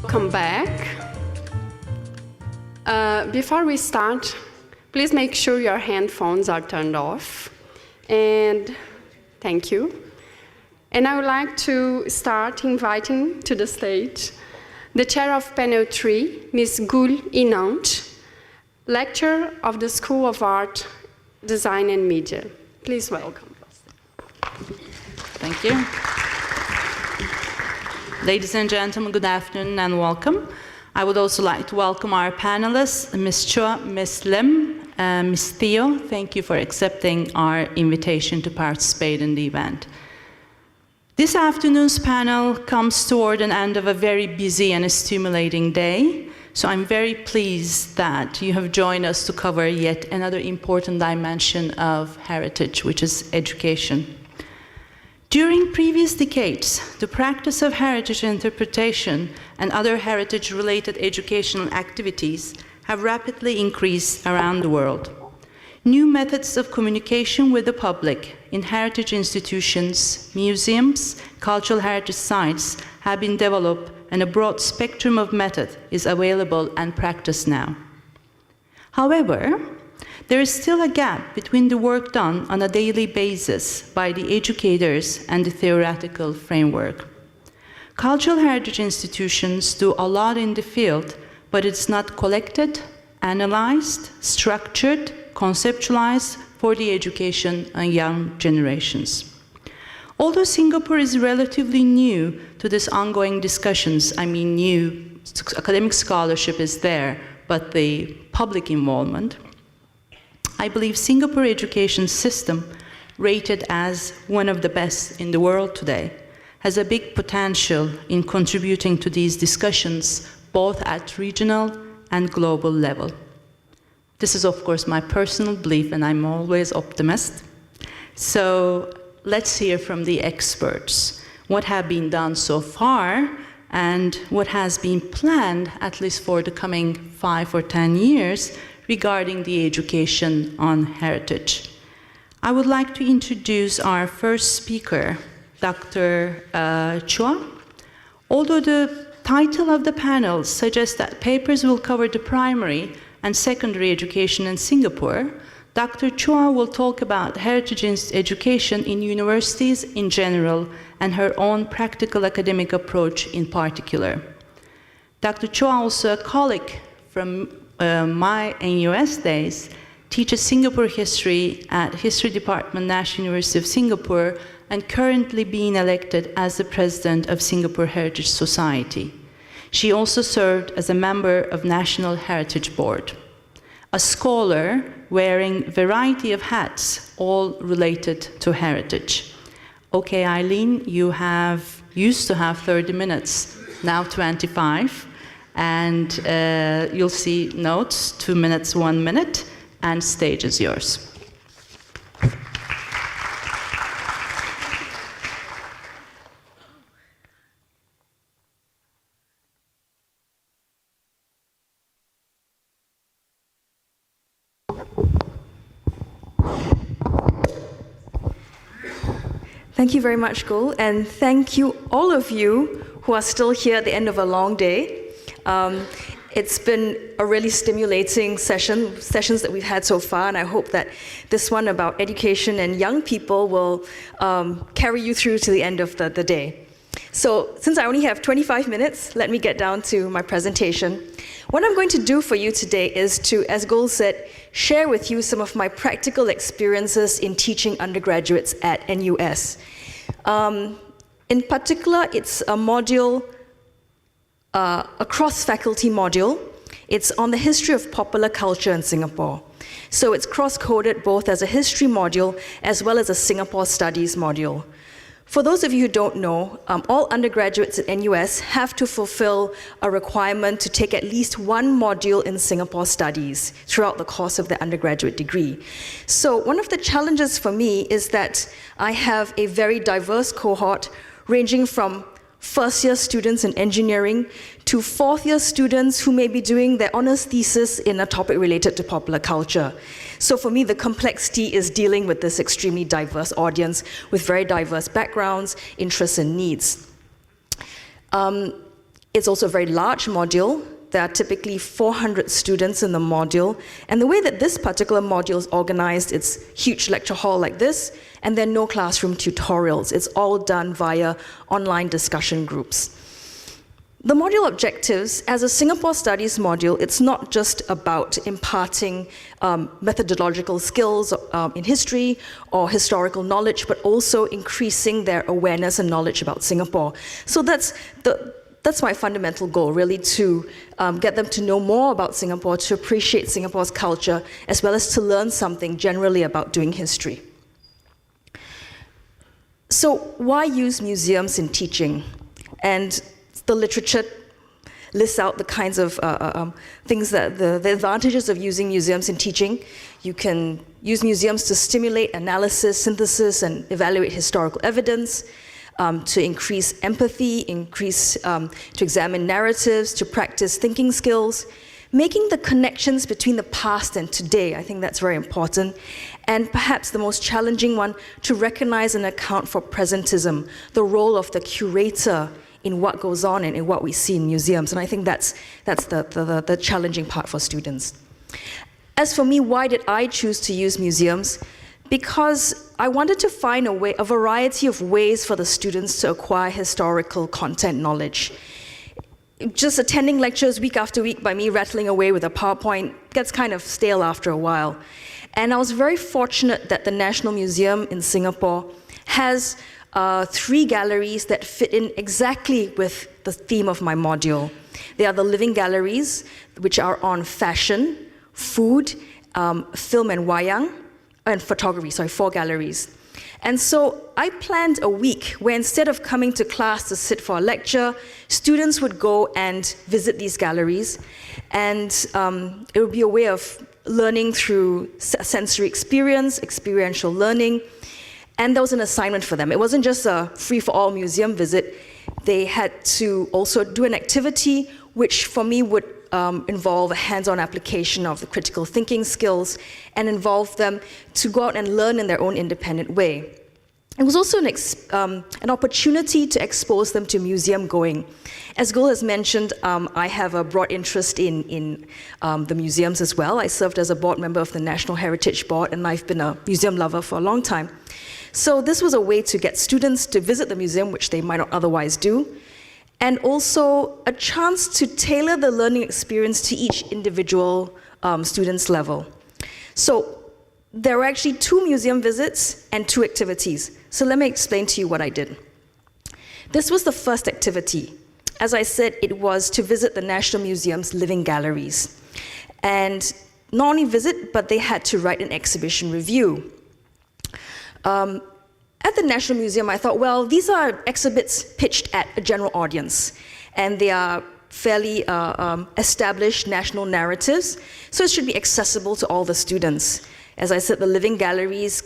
Welcome back. Before we start, please make sure your handphones are turned off. And thank you. And I would like to start inviting to the stage the chair of panel 3, Ms. İnanc, lecturer of the School of Art, Design and Media. Please welcome. Thank you. Ladies and gentlemen, good afternoon and welcome. I would also like to welcome our panelists, Ms. Chua, Ms. Lim, Ms. Theo. Thank you for accepting our invitation to participate in the event. This afternoon's panel comes toward an end of a very busy and stimulating day, so I'm very pleased that you have joined us to cover yet another important dimension of heritage, which is education. During previous decades, the practice of heritage interpretation and other heritage-related educational activities have rapidly increased around the world. New methods of communication with the public in heritage institutions, museums, cultural heritage sites have been developed, and a broad spectrum of method is available and practiced now. However, there is still a gap between the work done on a daily basis by the educators and the theoretical framework. Cultural heritage institutions do a lot in the field, but it's not collected, analyzed, structured, conceptualized for the education of young generations. Although Singapore is relatively new to these ongoing discussions, new academic scholarship is there, but the public involvement, I believe Singapore education system, rated as one of the best in the world today, has a big potential in contributing to these discussions, both at regional and global level. This is, of course, my personal belief, and I'm always optimist. So let's hear from the experts what have been done so far and what has been planned, at least for the coming 5 or 10 years, regarding the education on heritage. I would like to introduce our first speaker, Dr. Chua. Although the title of the panel suggests that papers will cover the primary and secondary education in Singapore, Dr. Chua will talk about heritage education in universities in general and her own practical academic approach in particular. Dr. Chua, also a colleague from my NUS days, teaches Singapore history at History Department, National University of Singapore, and currently being elected as the president of Singapore Heritage Society. She also served as a member of National Heritage Board, a scholar wearing a variety of hats, all related to heritage. Okay, Eileen, you used to have 30 minutes, now 25. And you'll see notes, 2 minutes, 1 minute, and stage is yours. Thank you very much, Gul, and thank you all of you who are still here at the end of a long day. It's been a really stimulating sessions that we've had so far, and I hope that this one about education and young people will carry you through to the end of the day. So since I only have 25 minutes, let me get down to my presentation. What I'm going to do for you today is to, as Gul said, share with you some of my practical experiences in teaching undergraduates at NUS. In particular, it's a module, a cross-faculty module. It's on the history of popular culture in Singapore. So it's cross-coded both as a history module as well as a Singapore studies module. For those of you who don't know, all undergraduates at NUS have to fulfill a requirement to take at least one module in Singapore studies throughout the course of their undergraduate degree. So one of the challenges for me is that I have a very diverse cohort ranging from first-year students in engineering to fourth-year students who may be doing their honors thesis in a topic related to popular culture. So for me, the complexity is dealing with this extremely diverse audience with very diverse backgrounds, interests, and needs. It's also a very large module. There are typically 400 students in the module. And the way that this particular module is organized, it's huge lecture hall like this, and then no classroom tutorials. It's all done via online discussion groups. The module objectives, as a Singapore Studies module, it's not just about imparting methodological skills in history or historical knowledge, but also increasing their awareness and knowledge about Singapore. So that's my fundamental goal, really, to get them to know more about Singapore, to appreciate Singapore's culture, as well as to learn something generally about doing history. So why use museums in teaching? And the literature lists out the kinds of things that the advantages of using museums in teaching. You can use museums to stimulate analysis, synthesis, and evaluate historical evidence, to increase empathy, to examine narratives, to practice thinking skills, making the connections between the past and today. I think that's very important. And perhaps the most challenging one, to recognize and account for presentism, the role of the curator in what goes on and in what we see in museums. And I think that's the challenging part for students. As for me, why did I choose to use museums? Because I wanted to find a variety of ways for the students to acquire historical content knowledge. Just attending lectures week after week by me rattling away with a PowerPoint gets kind of stale after a while. And I was very fortunate that the National Museum in Singapore has 3 galleries that fit in exactly with the theme of my module. They are the living galleries, which are on fashion, food, film and wayang, and photography, 4 galleries. And so I planned a week where instead of coming to class to sit for a lecture, students would go and visit these galleries. And it would be a way of learning through sensory experience, experiential learning. And there was an assignment for them. It wasn't just a free-for-all museum visit. They had to also do an activity which for me would involve a hands-on application of the critical thinking skills and involve them to go out and learn in their own independent way. It was also an opportunity to expose them to museum going. As Gul has mentioned, I have a broad interest in the museums as well. I served as a board member of the National Heritage Board, and I've been a museum lover for a long time. So this was a way to get students to visit the museum, which they might not otherwise do, and also a chance to tailor the learning experience to each individual student's level. So there were actually 2 museum visits and 2 activities. So let me explain to you what I did. This was the first activity. As I said, it was to visit the National Museum's living galleries. And not only visit, but they had to write an exhibition review. At the National Museum, I thought, well, these are exhibits pitched at a general audience, and they are fairly established national narratives, so it should be accessible to all the students. As I said, the living galleries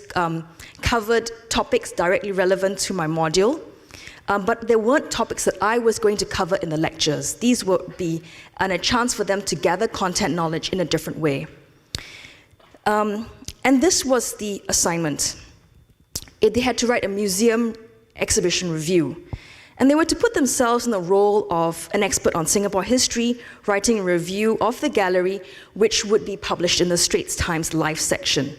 covered topics directly relevant to my module, but there weren't topics that I was going to cover in the lectures. These would be a chance for them to gather content knowledge in a different way. And this was the assignment. They had to write a museum exhibition review. And they were to put themselves in the role of an expert on Singapore history, writing a review of the gallery, which would be published in the Straits Times Life section.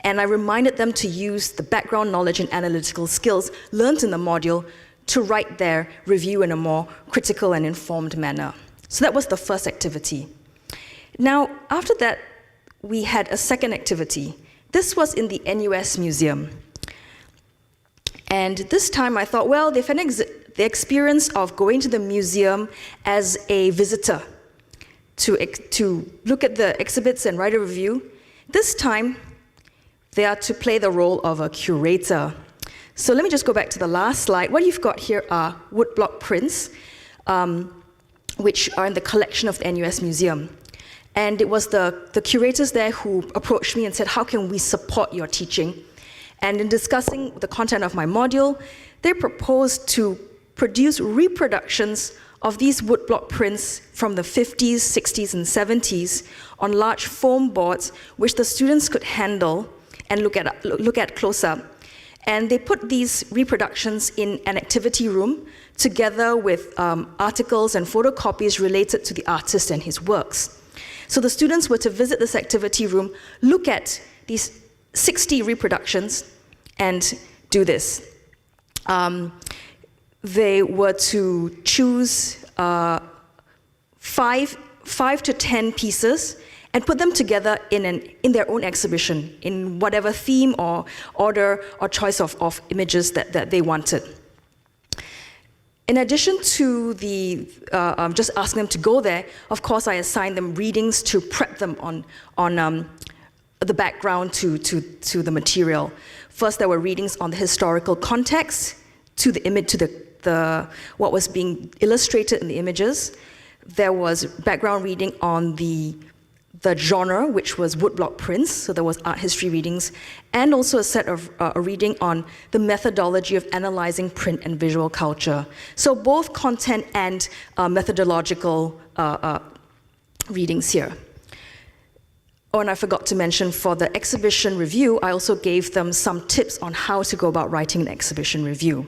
And I reminded them to use the background knowledge and analytical skills learned in the module to write their review in a more critical and informed manner. So that was the first activity. Now, after that, we had a second activity. This was in the NUS Museum. And this time I thought, well, they've had the experience of going to the museum as a visitor to look at the exhibits and write a review. This time, they are to play the role of a curator. So let me just go back to the last slide. What you've got here are woodblock prints, which are in the collection of the NUS Museum. And it was the curators there who approached me and said, how can we support your teaching? And in discussing the content of my module, they proposed to produce reproductions of these woodblock prints from the 50s, 60s, and 70s on large foam boards, which the students could handle and look at close up. And they put these reproductions in an activity room together with articles and photocopies related to the artist and his works. So the students were to visit this activity room, look at these 60 reproductions, and do this. They were to choose 5 to 10 pieces and put them together in their own exhibition, in whatever theme or order or choice of images that they wanted. In addition to just asking them to go there, of course I assigned them readings to prep them on the background to the material. First, there were readings on the historical context, to the image, to what was being illustrated in the images. There was background reading on the genre, which was woodblock prints, so there was art history readings, and also a set of a reading on the methodology of analyzing print and visual culture. So both content and methodological readings here. Oh, and I forgot to mention, for the exhibition review, I also gave them some tips on how to go about writing an exhibition review.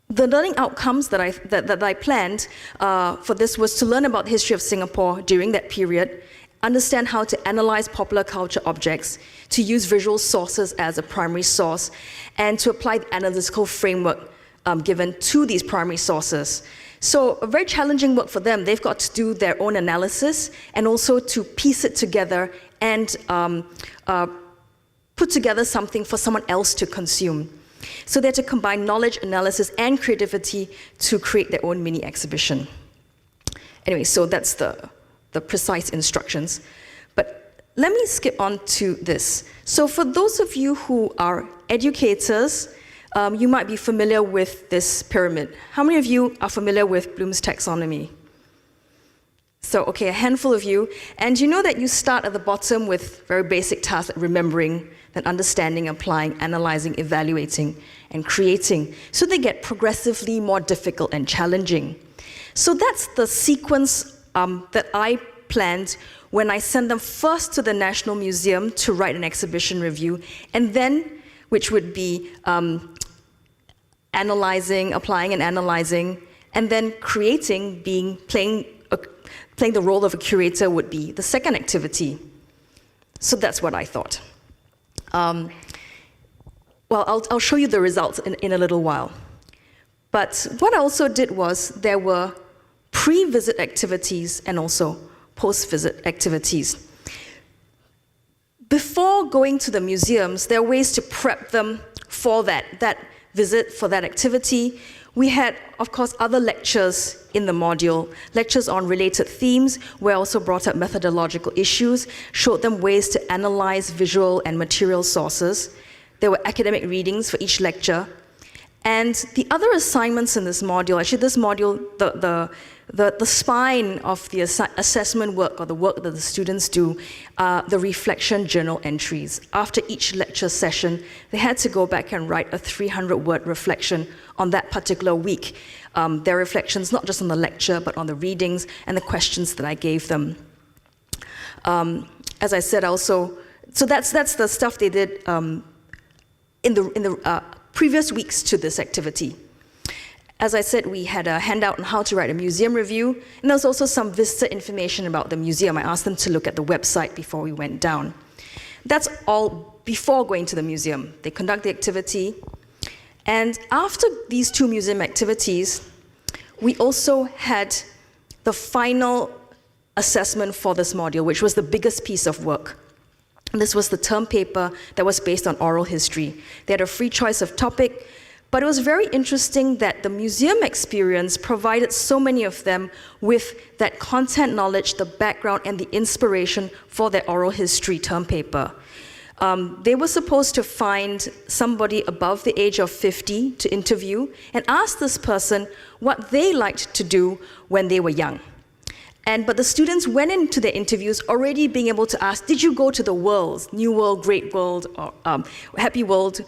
The learning outcomes that I planned for this was to learn about the history of Singapore during that period, understand how to analyze popular culture objects, to use visual sources as a primary source, and to apply the analytical framework given to these primary sources. So a very challenging work for them. They've got to do their own analysis and also to piece it together and put together something for someone else to consume. So they had to combine knowledge, analysis, and creativity to create their own mini exhibition. Anyway, so that's the precise instructions. But let me skip on to this. So for those of you who are educators, you might be familiar with this pyramid. How many of you are familiar with Bloom's taxonomy? So, okay, a handful of you. And you know that you start at the bottom with very basic tasks like remembering, then understanding, applying, analyzing, evaluating, and creating. So they get progressively more difficult and challenging. So that's the sequence that I planned when I sent them first to the National Museum to write an exhibition review, and then, which would be analyzing, applying and analyzing, and then creating, playing the role of a curator would be the second activity. So that's what I thought. Well, I'll show you the results in a little while. But what I also did was there were pre-visit activities and also post-visit activities. Before going to the museums, there are ways to prep them for that visit, for that activity. We had, of course, other lectures in the module, lectures on related themes. We also brought up methodological issues, showed them ways to analyze visual and material sources. There were academic readings for each lecture. And the other assignments in this module, actually this module, the spine of the assessment work or the work that the students do, the reflection journal entries. After each lecture session, they had to go back and write a 300-word reflection on that particular week. Their reflections, not just on the lecture, but on the readings and the questions that I gave them. As I said also, so that's the stuff they did in the previous weeks to this activity. As I said, we had a handout on how to write a museum review, and there was also some visitor information about the museum. I asked them to look at the website before we went down. That's all before going to the museum. They conduct the activity, and after these two museum activities, we also had the final assessment for this module, which was the biggest piece of work. This was the term paper that was based on oral history. They had a free choice of topic, but it was very interesting that the museum experience provided so many of them with that content knowledge, the background, and the inspiration for their oral history term paper. They were supposed to find somebody above the age of 50 to interview and ask this person what they liked to do when they were young. But the students went into their interviews already being able to ask, did you go to the worlds, New World, Great World, or Happy World?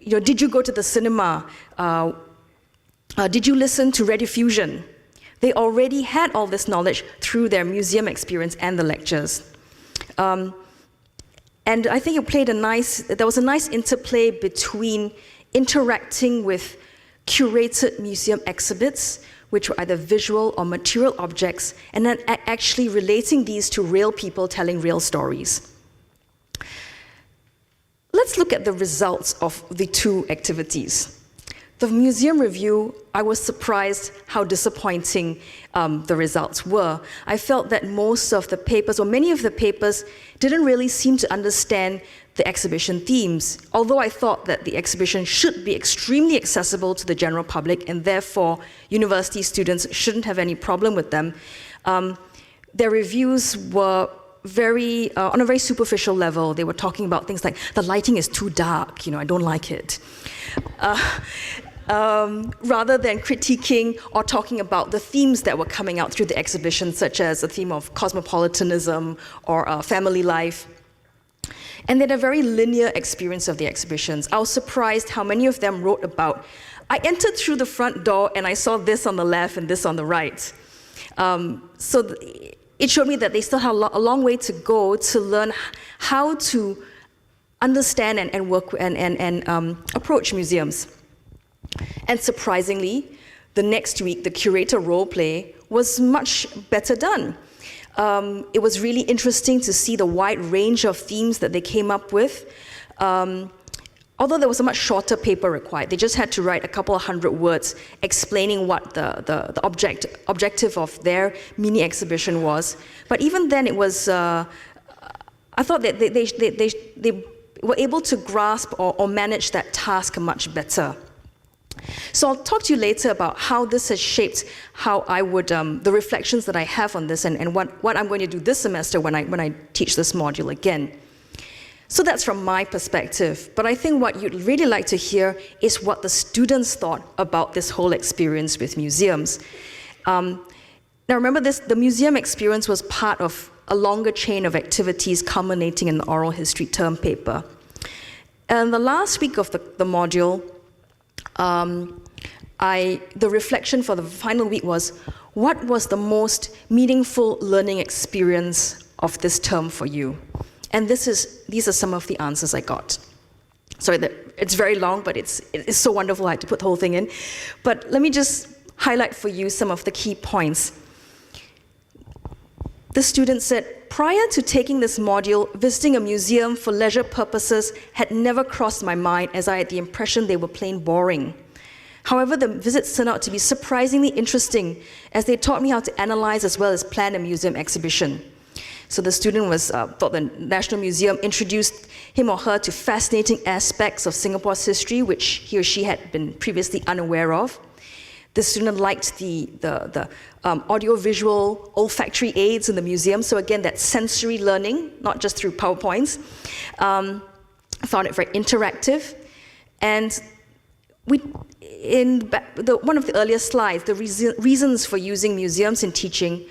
Did you go to the cinema? Did you listen to Rediffusion? They already had all this knowledge through their museum experience and the lectures. And I think there was a nice interplay between interacting with curated museum exhibits, which were either visual or material objects, and then actually relating these to real people telling real stories. Let's look at the results of the two activities. The museum review, I was surprised how disappointing the results were. I felt that most of the papers, or many of the papers, didn't really seem to understand the exhibition themes, although I thought that the exhibition should be extremely accessible to the general public, and therefore university students shouldn't have any problem with them. Their reviews were on a very superficial level. They were talking about things like, the lighting is too dark, I don't like it. Rather than critiquing or talking about the themes that were coming out through the exhibition, such as the theme of cosmopolitanism or family life. And they had a very linear experience of the exhibitions. I was surprised how many of them wrote about, I entered through the front door and I saw this on the left and this on the right. So it showed me that they still had a long way to go to learn how to understand and work and approach museums. And surprisingly, the next week, the curator role play was much better done. It was really interesting to see the wide range of themes that they came up with. Although there was a much shorter paper required, they just had to write a couple of 100 words explaining what the objective of their mini exhibition was. But even then, it was, I thought that they were able to grasp or manage that task much better. So I'll talk to you later about how this has shaped how I would, the reflections that I have on this and what I'm going to do this semester when I teach this module again. So that's from my perspective, but I think what you'd really like to hear is what the students thought about this whole experience with museums. Now remember this, the museum experience was part of a longer chain of activities culminating in the oral history term paper. And the last week of the module, the reflection for the final week was, what was the most meaningful learning experience of this term for you? And these are some of the answers I got. Sorry, it's very long, but it's so wonderful I had to put the whole thing in. But let me just highlight for you some of the key points. The student said, prior to taking this module, visiting a museum for leisure purposes had never crossed my mind, as I had the impression they were plain boring. However, the visits turned out to be surprisingly interesting, as they taught me how to analyze as well as plan a museum exhibition. So the student thought the National Museum introduced him or her to fascinating aspects of Singapore's history, which he or she had been previously unaware of. The student liked the audio-visual olfactory aids in the museum, so again, that sensory learning, not just through PowerPoints. Found it very interactive. And in one of the earlier slides, the reasons for using museums in teaching,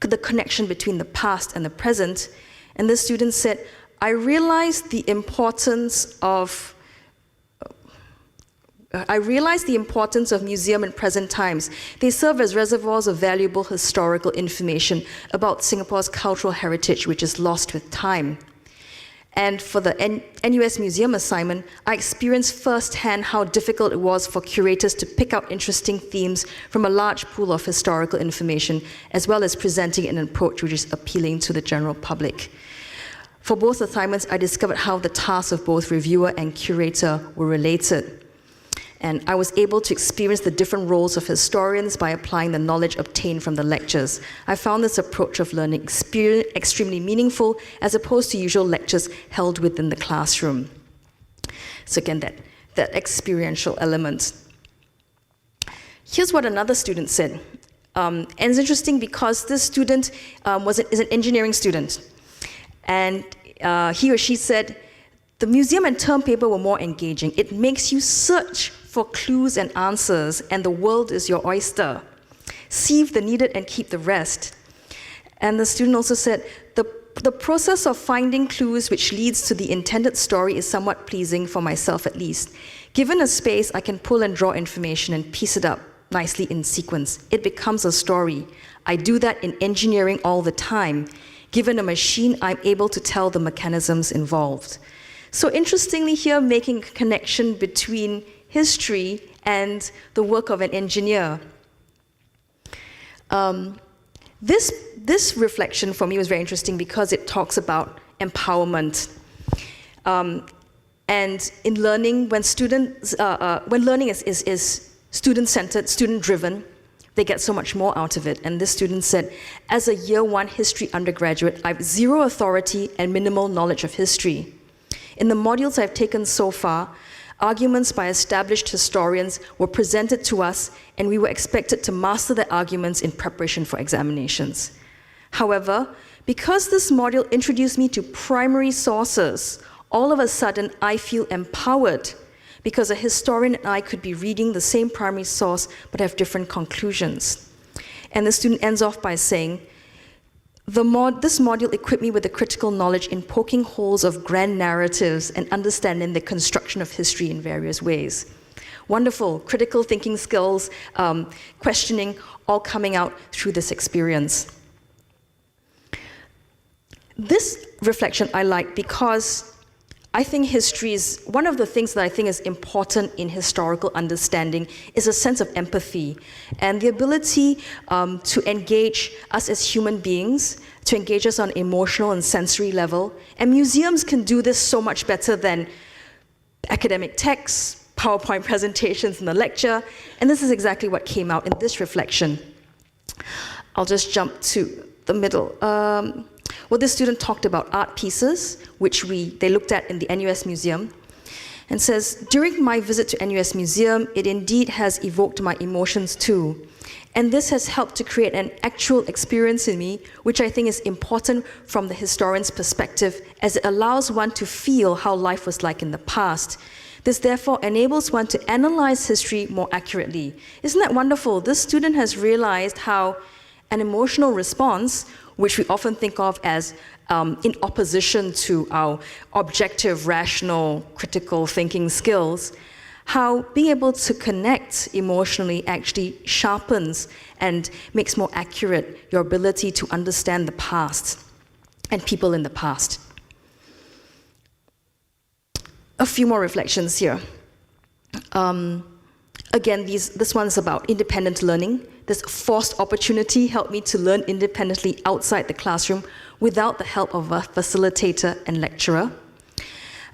the connection between the past and the present. And the student said, I realized the importance of museum in present times. They serve as reservoirs of valuable historical information about Singapore's cultural heritage, which is lost with time. And for the NUS Museum assignment, I experienced firsthand how difficult it was for curators to pick out interesting themes from a large pool of historical information, as well as presenting an approach which is appealing to the general public. For both assignments, I discovered how the tasks of both reviewer and curator were related. And I was able to experience the different roles of historians by applying the knowledge obtained from the lectures. I found this approach of learning extremely meaningful, as opposed to usual lectures held within the classroom. So again, that experiential element. Here's what another student said. And it's interesting because this student is an engineering student. And he or she said, the museum and term paper were more engaging. It makes you search for clues and answers, and the world is your oyster. Sieve the needed and keep the rest. And the student also said, the process of finding clues which leads to the intended story is somewhat pleasing for myself at least. Given a space, I can pull and draw information and piece it up nicely in sequence. It becomes a story. I do that in engineering all the time. Given a machine, I'm able to tell the mechanisms involved. So interestingly here, making a connection between history and the work of an engineer. This reflection for me was very interesting because it talks about empowerment. And in learning, when learning is student-centered, student-driven, they get so much more out of it. And this student said, as a year 1 history undergraduate, I have zero authority and minimal knowledge of history. In the modules I've taken so far, arguments by established historians were presented to us, and we were expected to master the arguments in preparation for examinations. However, because this module introduced me to primary sources, all of a sudden I feel empowered because a historian and I could be reading the same primary source but have different conclusions. And the student ends off by saying, this module equipped me with the critical knowledge in poking holes of grand narratives and understanding the construction of history in various ways. Wonderful, critical thinking skills, questioning, all coming out through this experience. This reflection I like because I think history is, one of the things that I think is important in historical understanding is a sense of empathy and the ability to engage us as human beings, to engage us on emotional and sensory level. And museums can do this so much better than academic texts, PowerPoint presentations in the lecture, and this is exactly what came out in this reflection. I'll just jump to the middle. Well, this student talked about art pieces, which they looked at in the NUS Museum, and says, during my visit to NUS Museum, it indeed has evoked my emotions too. And this has helped to create an actual experience in me, which I think is important from the historian's perspective, as it allows one to feel how life was like in the past. This therefore enables one to analyze history more accurately. Isn't that wonderful? This student has realized how an emotional response, which we often think of as in opposition to our objective, rational, critical thinking skills, how being able to connect emotionally actually sharpens and makes more accurate your ability to understand the past and people in the past. A few more reflections here. Again, this one's about independent learning. This forced opportunity helped me to learn independently outside the classroom without the help of a facilitator and lecturer.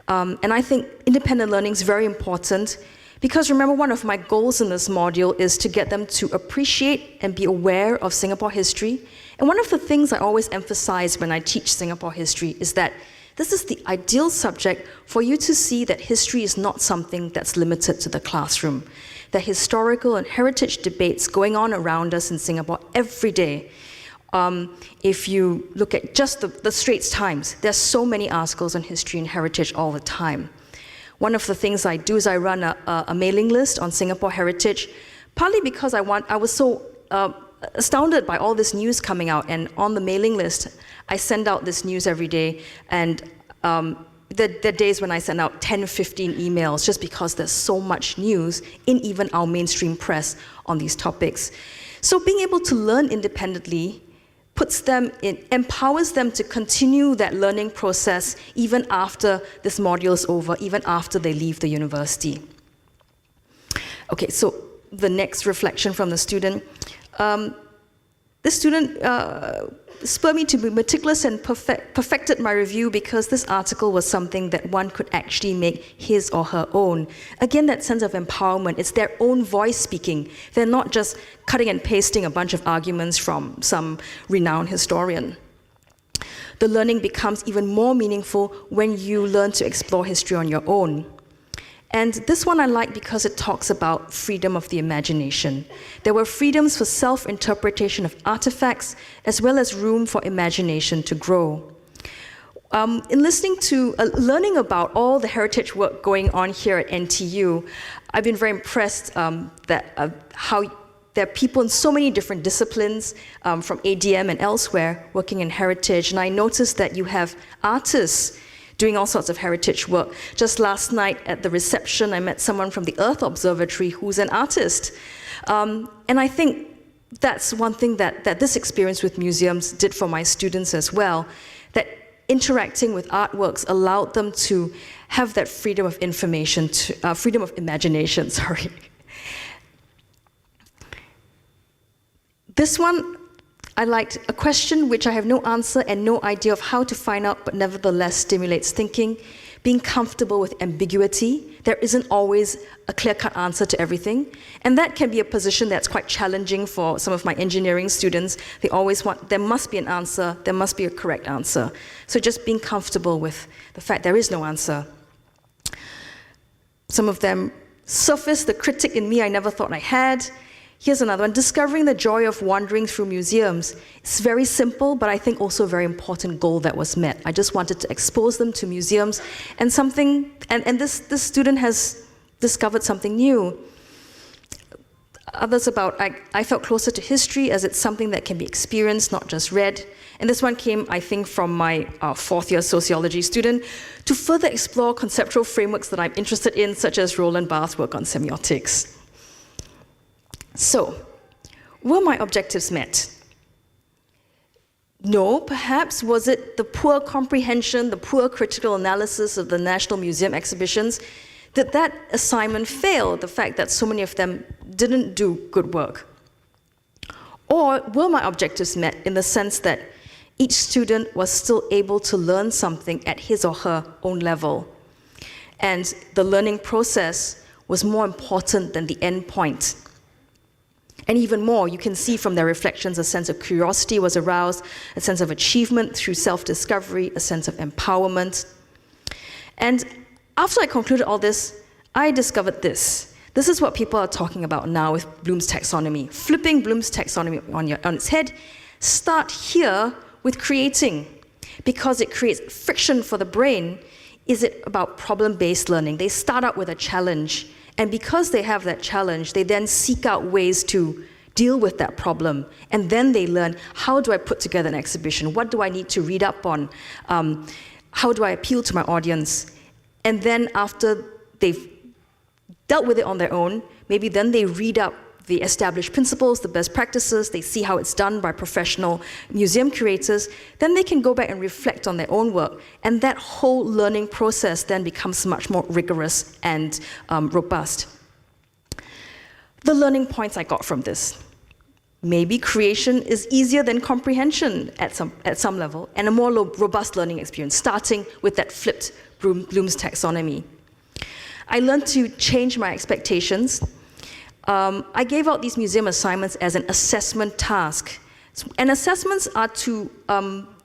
And I think independent learning is very important because remember, one of my goals in this module is to get them to appreciate and be aware of Singapore history. And one of the things I always emphasize when I teach Singapore history is that this is the ideal subject for you to see that history is not something that's limited to the classroom. The historical and heritage debates going on around us in Singapore every day. If you look at just the Straits Times, there's so many articles on history and heritage all the time. One of the things I do is I run a mailing list on Singapore heritage, partly because I was so astounded by all this news coming out, and on the mailing list, I send out this news every day, and there are days when I send out 10, 15 emails just because there's so much news in even our mainstream press on these topics. So being able to learn independently empowers them to continue that learning process even after this module is over, even after they leave the university. Okay, so the next reflection from the student. This student spurred me to be meticulous and perfected my review because this article was something that one could actually make his or her own. Again, that sense of empowerment, it's their own voice speaking. They're not just cutting and pasting a bunch of arguments from some renowned historian. The learning becomes even more meaningful when you learn to explore history on your own. And this one I like because it talks about freedom of the imagination. There were freedoms for self-interpretation of artifacts, as well as room for imagination to grow. In listening to, learning about all the heritage work going on here at NTU, I've been very impressed that how there are people in so many different disciplines, from ADM and elsewhere, working in heritage. And I noticed that you have artists doing all sorts of heritage work. Just last night at the reception, I met someone from the Earth Observatory who's an artist. And I think that's one thing that this experience with museums did for my students as well, that interacting with artworks allowed them to have that freedom of information, freedom of imagination, sorry. This one, I liked a question which I have no answer and no idea of how to find out, but nevertheless stimulates thinking. Being comfortable with ambiguity. There isn't always a clear-cut answer to everything. And that can be a position that's quite challenging for some of my engineering students. They always want, there must be an answer, there must be a correct answer. So just being comfortable with the fact there is no answer. Some of them surfaced the critic in me I never thought I had. Here's another one, discovering the joy of wandering through museums. It's very simple, but I think also a very important goal that was met. I just wanted to expose them to museums and something, and this student has discovered something new. Others about, I felt closer to history as it's something that can be experienced, not just read. And this one came, I think, from my fourth-year sociology student to further explore conceptual frameworks that I'm interested in, such as Roland Barthes' work on semiotics. So, were my objectives met? No, perhaps. Was it the poor comprehension, the poor critical analysis of the National Museum exhibitions? Did that assignment fail, the fact that so many of them didn't do good work? Or were my objectives met in the sense that each student was still able to learn something at his or her own level? And the learning process was more important than the end point. And even more, you can see from their reflections a sense of curiosity was aroused, a sense of achievement through self-discovery, a sense of empowerment. And after I concluded all this, I discovered this. This is what people are talking about now with Bloom's taxonomy. Flipping Bloom's taxonomy on its head, start here with creating, because it creates friction for the brain. Is it about problem-based learning? They start out with a challenge. And because they have that challenge, they then seek out ways to deal with that problem. And then they learn, how do I put together an exhibition? What do I need to read up on? How do I appeal to my audience? And then after they've dealt with it on their own, maybe then they read up the established principles, the best practices, they see how it's done by professional museum curators, then they can go back and reflect on their own work. And that whole learning process then becomes much more rigorous and robust. The learning points I got from this. Maybe creation is easier than comprehension at some level, and a more robust learning experience, starting with that flipped Bloom's taxonomy. I learned to change my expectations. I gave out these museum assignments as an assessment task. And assessments are to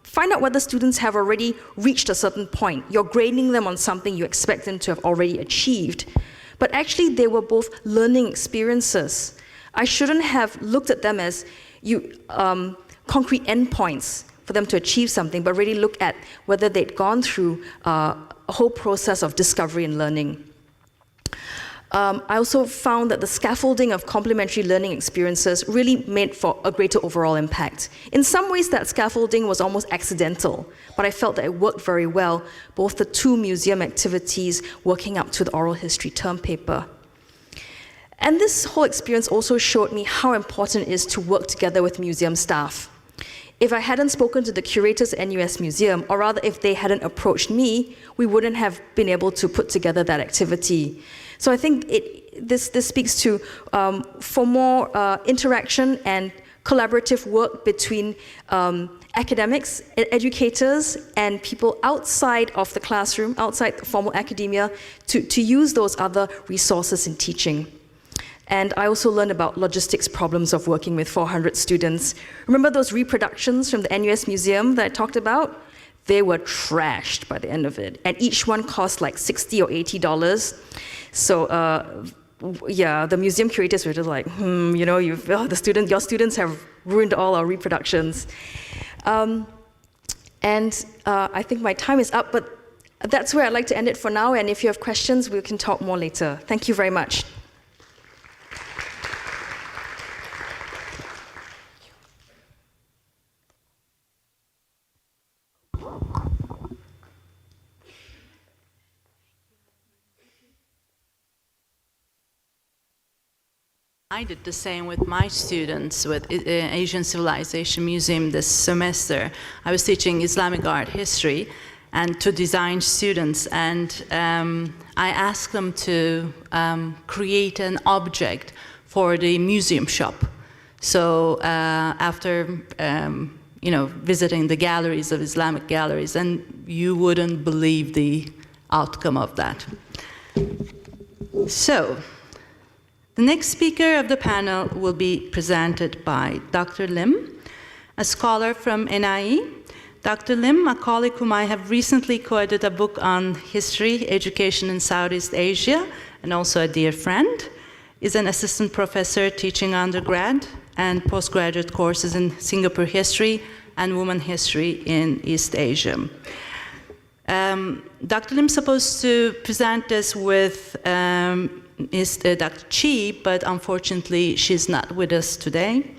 find out whether students have already reached a certain point. You're grading them on something you expect them to have already achieved. But actually, they were both learning experiences. I shouldn't have looked at them as concrete endpoints for them to achieve something, but really look at whether they'd gone through a whole process of discovery and learning. I also found that the scaffolding of complementary learning experiences really made for a greater overall impact. In some ways, that scaffolding was almost accidental, but I felt that it worked very well, both the two museum activities working up to the oral history term paper. And this whole experience also showed me how important it is to work together with museum staff. If I hadn't spoken to the curators at NUS Museum, or rather if they hadn't approached me, we wouldn't have been able to put together that activity. So I think this speaks to for more interaction and collaborative work between academics, educators, and people outside of the classroom, outside the formal academia, to use those other resources in teaching. And I also learned about logistics problems of working with 400 students. Remember those reproductions from the NUS Museum that I talked about? They were trashed by the end of it. And each one cost like $60 or $80. So yeah, the museum curators were just like, you know, your students have ruined all our reproductions. I think my time is up, but that's where I'd like to end it for now. And if you have questions, we can talk more later. Thank you very much. I did the same with my students with Asian Civilization Museum this semester. I was teaching Islamic art history and to design students, and I asked them to create an object for the museum shop. So after visiting the galleries of Islamic galleries, and you wouldn't believe the outcome of that. So, the next speaker of the panel will be presented by Dr. Lim, a scholar from NIE. Dr. Lim, a colleague whom I have recently co-edited a book on history, education in Southeast Asia, and also a dear friend, is an assistant professor teaching undergrad and postgraduate courses in Singapore history and women history in East Asia. Dr. Lim is supposed to present us with Dr. Chi, but unfortunately she's not with us today.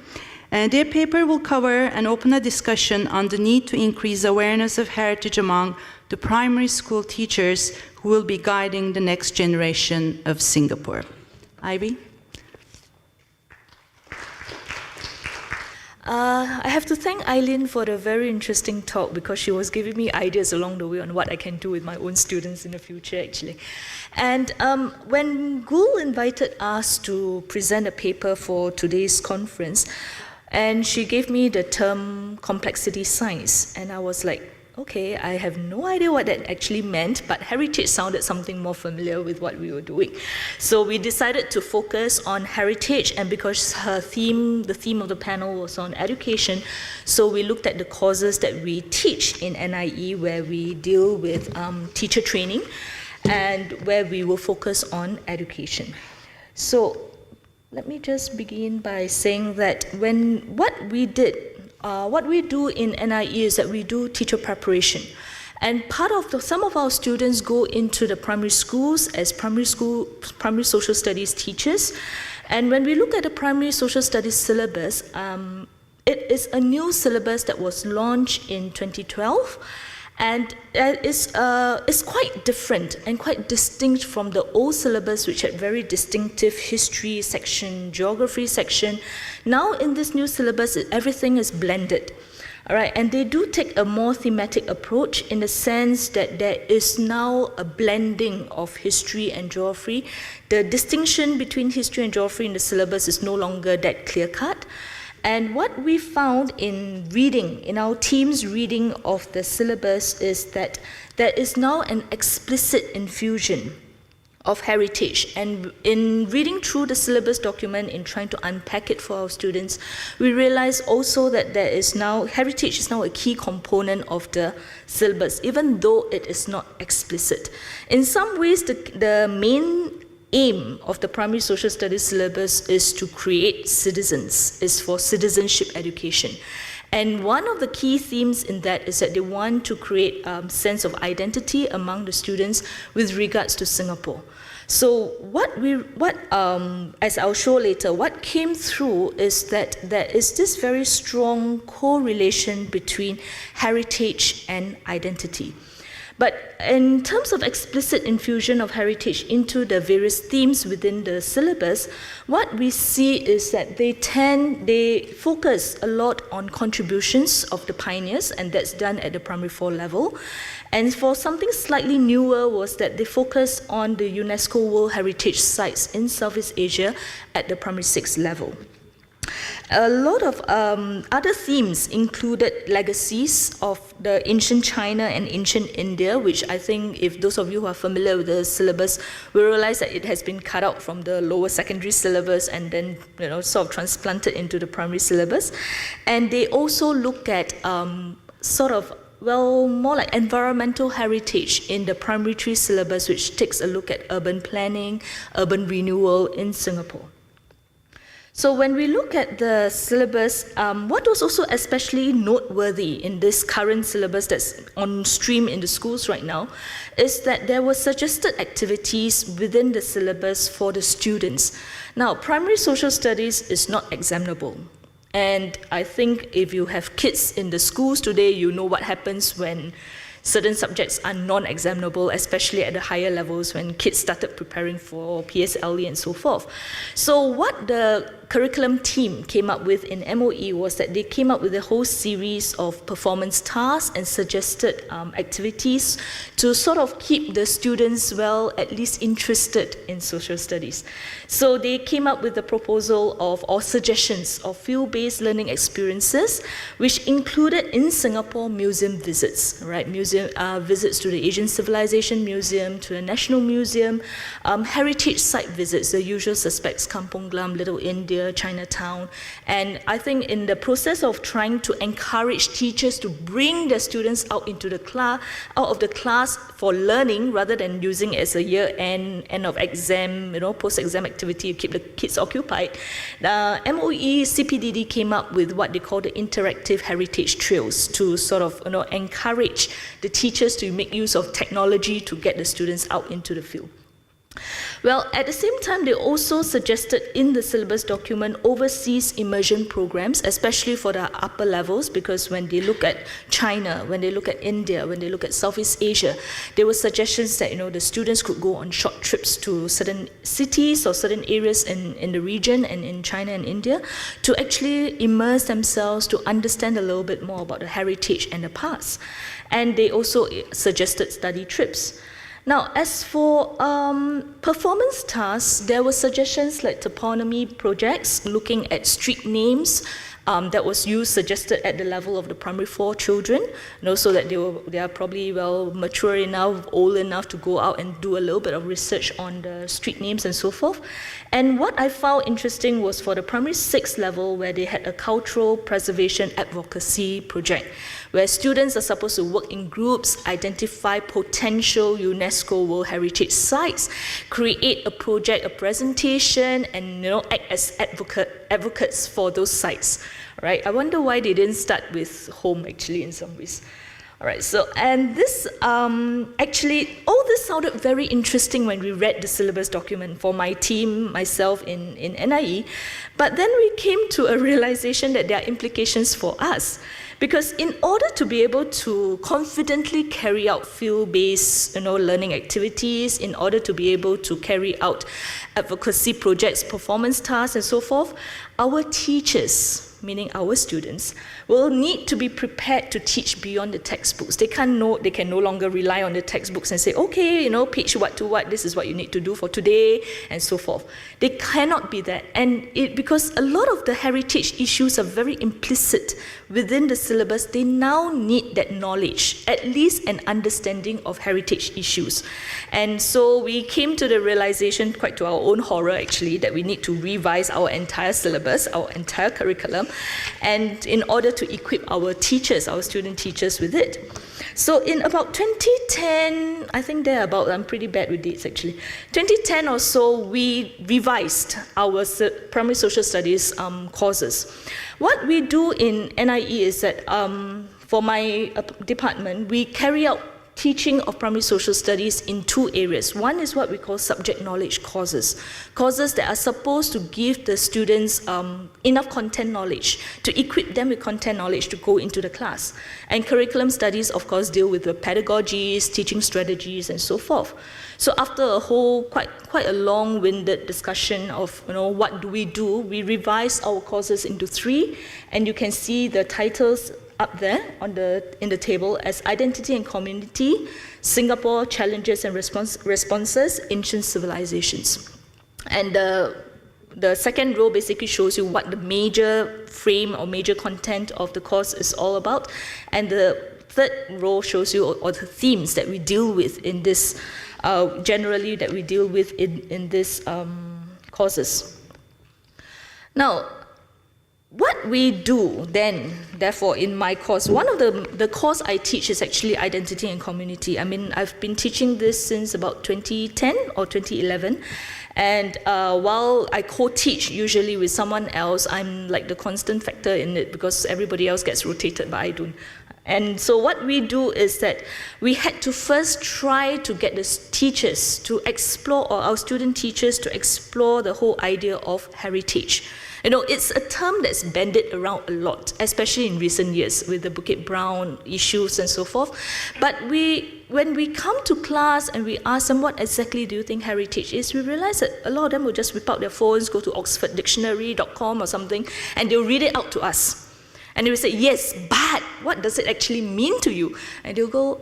And their paper will cover and open a discussion on the need to increase awareness of heritage among the primary school teachers who will be guiding the next generation of Singapore. Ivy? I have to thank Eileen for the very interesting talk, because she was giving me ideas along the way on what I can do with my own students in the future, actually. And when Gul invited us to present a paper for today's conference, and she gave me the term complexity science, and I was like, okay, I have no idea what that actually meant, but heritage sounded something more familiar with what we were doing. So we decided to focus on heritage, and because the theme of the panel was on education, so we looked at the courses that we teach in NIE, where we deal with teacher training, and where we will focus on education. So let me just begin by saying that what we do in NIE is that we do teacher preparation. And some of our students go into the primary schools as primary social studies teachers. And when we look at the primary social studies syllabus, it is a new syllabus that was launched in 2012. And it's quite different and quite distinct from the old syllabus, which had very distinctive history section, geography section. Now in this new syllabus, everything is blended. All right, and they do take a more thematic approach in the sense that there is now a blending of history and geography. The distinction between history and geography in the syllabus is no longer that clear-cut. And what we found in reading, in our team's reading of the syllabus, is that there is now an explicit infusion of heritage. And in reading through the syllabus document, in trying to unpack it for our students, we realize also that heritage is now a key component of the syllabus, even though it is not explicit. In some ways, the main aim of the primary social studies syllabus is to create citizens, is for citizenship education. And one of the key themes in that is that they want to create a sense of identity among the students with regards to Singapore. So as I'll show later, what came through is that there is this very strong correlation between heritage and identity. But in terms of explicit infusion of heritage into the various themes within the syllabus, what we see is that they focus a lot on contributions of the pioneers, and that's done at the primary 4 level. And for something slightly newer was that they focus on the UNESCO World Heritage Sites in Southeast Asia at the primary 6 level. A lot of other themes included legacies of the ancient China and ancient India, which I think if those of you who are familiar with the syllabus will realize that it has been cut out from the lower secondary syllabus and then sort of transplanted into the primary syllabus. And they also look at more like environmental heritage in the primary 3 syllabus, which takes a look at urban planning, urban renewal in Singapore. So when we look at the syllabus, what was also especially noteworthy in this current syllabus that's on stream in the schools right now is that there were suggested activities within the syllabus for the students. Now, primary social studies is not examinable. And I think if you have kids in the schools today, you know what happens when certain subjects are non-examinable, especially at the higher levels when kids started preparing for PSLE and so forth. So what the curriculum team came up with in MOE was that they came up with a whole series of performance tasks and suggested activities to sort of keep the students, well, at least interested in social studies. So they came up with the proposal of, or suggestions of field-based learning experiences, which included in Singapore museum visits, right? Museum visits to the Asian Civilization Museum, to the National Museum, heritage site visits, the usual suspects, Kampong Glam, Little India, Chinatown. And I think in the process of trying to encourage teachers to bring their students out into the class, out of the class for learning, rather than using it as a year-end, end of exam, post-exam activity to keep the kids occupied, MOE CPDD came up with what they call the interactive heritage trails to sort of encourage the teachers to make use of technology to get the students out into the field. Well, at the same time, they also suggested in the syllabus document overseas immersion programs, especially for the upper levels, because when they look at China, when they look at India, when they look at Southeast Asia, there were suggestions that the students could go on short trips to certain cities or certain areas in the region and in China and India to actually immerse themselves to understand a little bit more about the heritage and the past. And they also suggested study trips. Now, as for performance tasks, there were suggestions like toponymy projects, looking at street names that was suggested at the level of the primary 4 children, so that they are probably well mature enough, old enough to go out and do a little bit of research on the street names and so forth. And what I found interesting was for the primary 6 level, where they had a cultural preservation advocacy project, where students are supposed to work in groups, identify potential UNESCO World Heritage sites, create a project, a presentation, and act as advocates for those sites. Right? I wonder why they didn't start with home, actually, in some ways. All right, so, and this, actually, all this sounded very interesting when we read the syllabus document for my team, myself in NIE, but then we came to a realization that there are implications for us. Because in order to be able to confidently carry out field-based learning activities, in order to be able to carry out advocacy projects, performance tasks, and so forth, our teachers, meaning our students, will need to be prepared to teach beyond the textbooks. They can no longer rely on the textbooks and say, okay, page what to what, this is what you need to do for today, and so forth. They cannot be that. And because a lot of the heritage issues are very implicit within the syllabus, they now need that knowledge, at least an understanding of heritage issues. And so we came to the realization, quite to our own horror actually, that we need to revise our entire syllabus, our entire curriculum, and in order to equip our teachers, our student teachers with it. So in about 2010, I think I'm pretty bad with dates actually, 2010 or so, we revised our primary social studies courses. What we do in NIE is that for my department, we carry out teaching of primary social studies in 2 areas. One is what we call subject knowledge courses, courses that are supposed to give the students enough content knowledge, to equip them with content knowledge to go into the class. And curriculum studies, of course, deal with the pedagogies, teaching strategies, and so forth. So after a whole, quite a long-winded discussion of what do, we revised our courses into 3, and you can see the titles up there in the table as Identity and Community, Singapore Challenges and Responses, Ancient Civilizations. And the second row basically shows you what the major frame or major content of the course is all about. And the third row shows you all the themes that we deal with in this, generally that we deal with in this courses. Now, what we do then, therefore, in my course, one of the course I teach is actually Identity and Community. I mean, I've been teaching this since about 2010 or 2011. And while I co-teach usually with someone else, I'm like the constant factor in it because everybody else gets rotated, but I don't. And so what we do is that we had to first try to get the teachers to explore, or our student teachers to explore the whole idea of heritage. You know, it's a term that's bandied around a lot, especially in recent years with the Bukit Brown issues and so forth. But when we come to class and we ask them what exactly do you think heritage is, we realize that a lot of them will just whip out their phones, go to oxforddictionary.com or something, and they'll read it out to us. And they will say, yes, but what does it actually mean to you? And they'll go,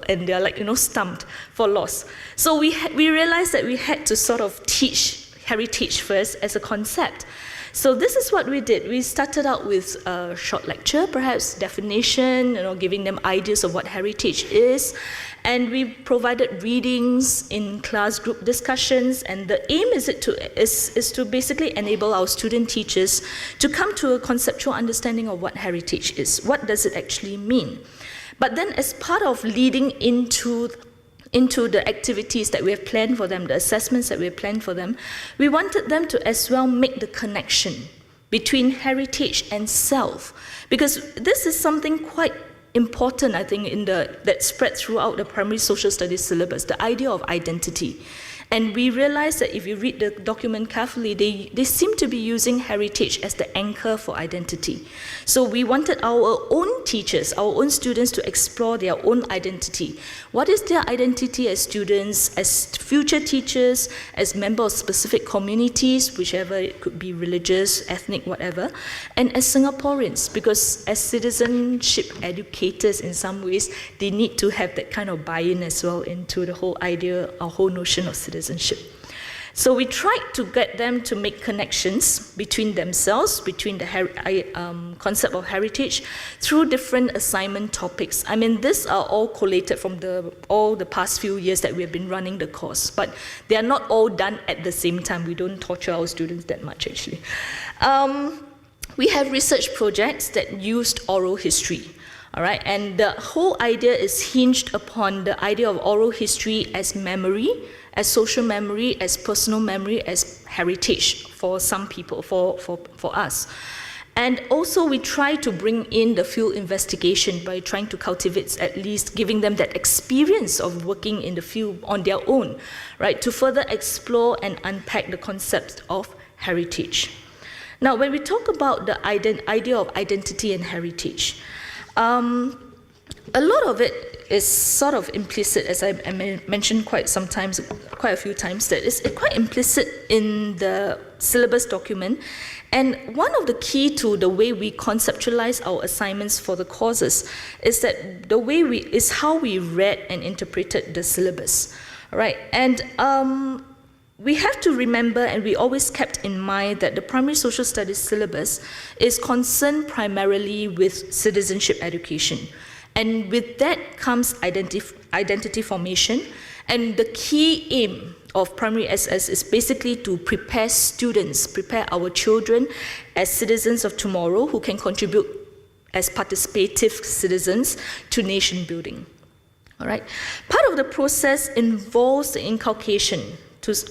and they're like, stumped for loss. So we realized that we had to sort of teach heritage first as a concept. So this is what we did. We started out with a short lecture, perhaps definition, giving them ideas of what heritage is. And we provided readings in class group discussions. And the aim is to basically enable our student teachers to come to a conceptual understanding of what heritage is. What does it actually mean? But then as part of leading into the activities that we have planned for them, the assessments that we have planned for them, we wanted them to as well make the connection between heritage and self. Because this is something quite important, I think, that spread throughout the primary social studies syllabus, the idea of identity. And we realized that if you read the document carefully, they seem to be using heritage as the anchor for identity. So we wanted our own teachers, our own students to explore their own identity. What is their identity as students, as future teachers, as members of specific communities, whichever it could be religious, ethnic, whatever, and as Singaporeans, because as citizenship educators in some ways, they need to have that kind of buy-in as well into the whole idea, our whole notion of citizenship. So we tried to get them to make connections between themselves, between the concept of heritage, through different assignment topics. I mean, these are all collated from all the past few years that we have been running the course, but they are not all done at the same time. We don't torture our students that much, actually. We have research projects that used oral history. All right, and the whole idea is hinged upon the idea of oral history as memory, as social memory, as personal memory, as heritage for some people, for us. And also we try to bring in the field investigation by trying to cultivate, at least giving them that experience of working in the field on their own, right, to further explore and unpack the concept of heritage. Now, when we talk about the idea of identity and heritage, a lot of it is sort of implicit, as I mentioned quite a few times, that it's quite implicit in the syllabus document. And one of the key to the way we conceptualize our assignments for the courses is that is how we read and interpreted the syllabus, right? And we have to remember, and we always kept in mind, that the primary social studies syllabus is concerned primarily with citizenship education. And with that comes identity formation. And the key aim of primary SS is basically to prepare students, prepare our children as citizens of tomorrow who can contribute as participative citizens to nation building. All right. Part of the process involves the inculcation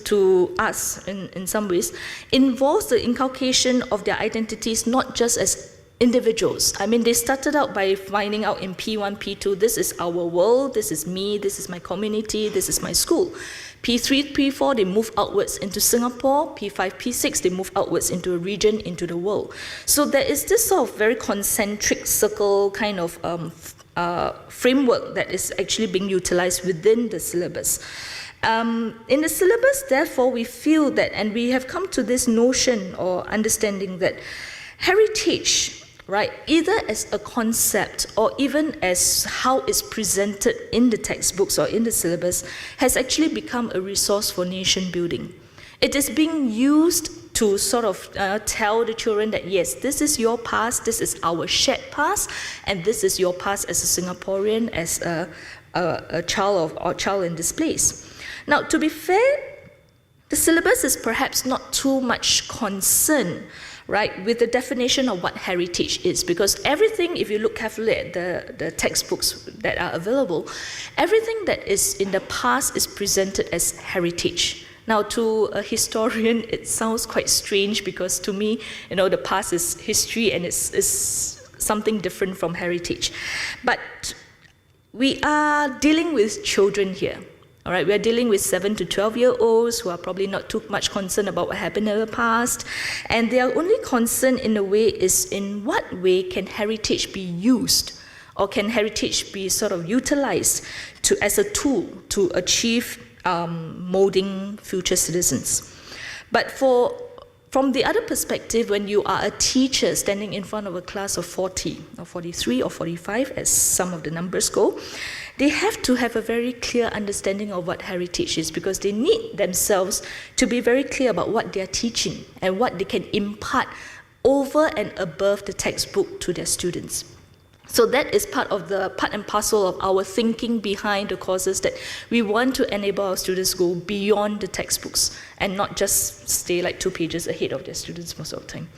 to us, in some ways, involves the inculcation of their identities not just as individuals. I mean, they started out by finding out in P1, P2, this is our world, this is me, this is my community, this is my school. P3, P4, they move outwards into Singapore. P5, P6, they move outwards into a region, into the world. So there is this sort of very concentric circle kind of framework that is actually being utilized within the syllabus. In the syllabus, therefore, we feel that, and we have come to this notion or understanding that heritage, right, either as a concept or even as how it's presented in the textbooks or in the syllabus, has actually become a resource for nation building. It is being used to sort of tell the children that, yes, this is your past, this is our shared past, and this is your past as a Singaporean, as a child in this place. Now, to be fair, the syllabus is perhaps not too much concerned, right, with the definition of what heritage is, because everything, if you look carefully at the textbooks that are available, everything that is in the past is presented as heritage. Now, to a historian, it sounds quite strange, because to me, the past is history, and it's something different from heritage. But we are dealing with children here. All right, we are dealing with 7 to 12-year-olds who are probably not too much concerned about what happened in the past. And their only concern in a way is in what way can heritage be used, or can heritage be sort of utilized as a tool to achieve molding future citizens. But from the other perspective, when you are a teacher standing in front of a class of 40 or 43 or 45, as some of the numbers go, they have to have a very clear understanding of what heritage is, because they need themselves to be very clear about what they are teaching and what they can impart over and above the textbook to their students. So that is part and parcel of our thinking behind the courses, that we want to enable our students to go beyond the textbooks and not just stay like 2 pages ahead of their students most of the time.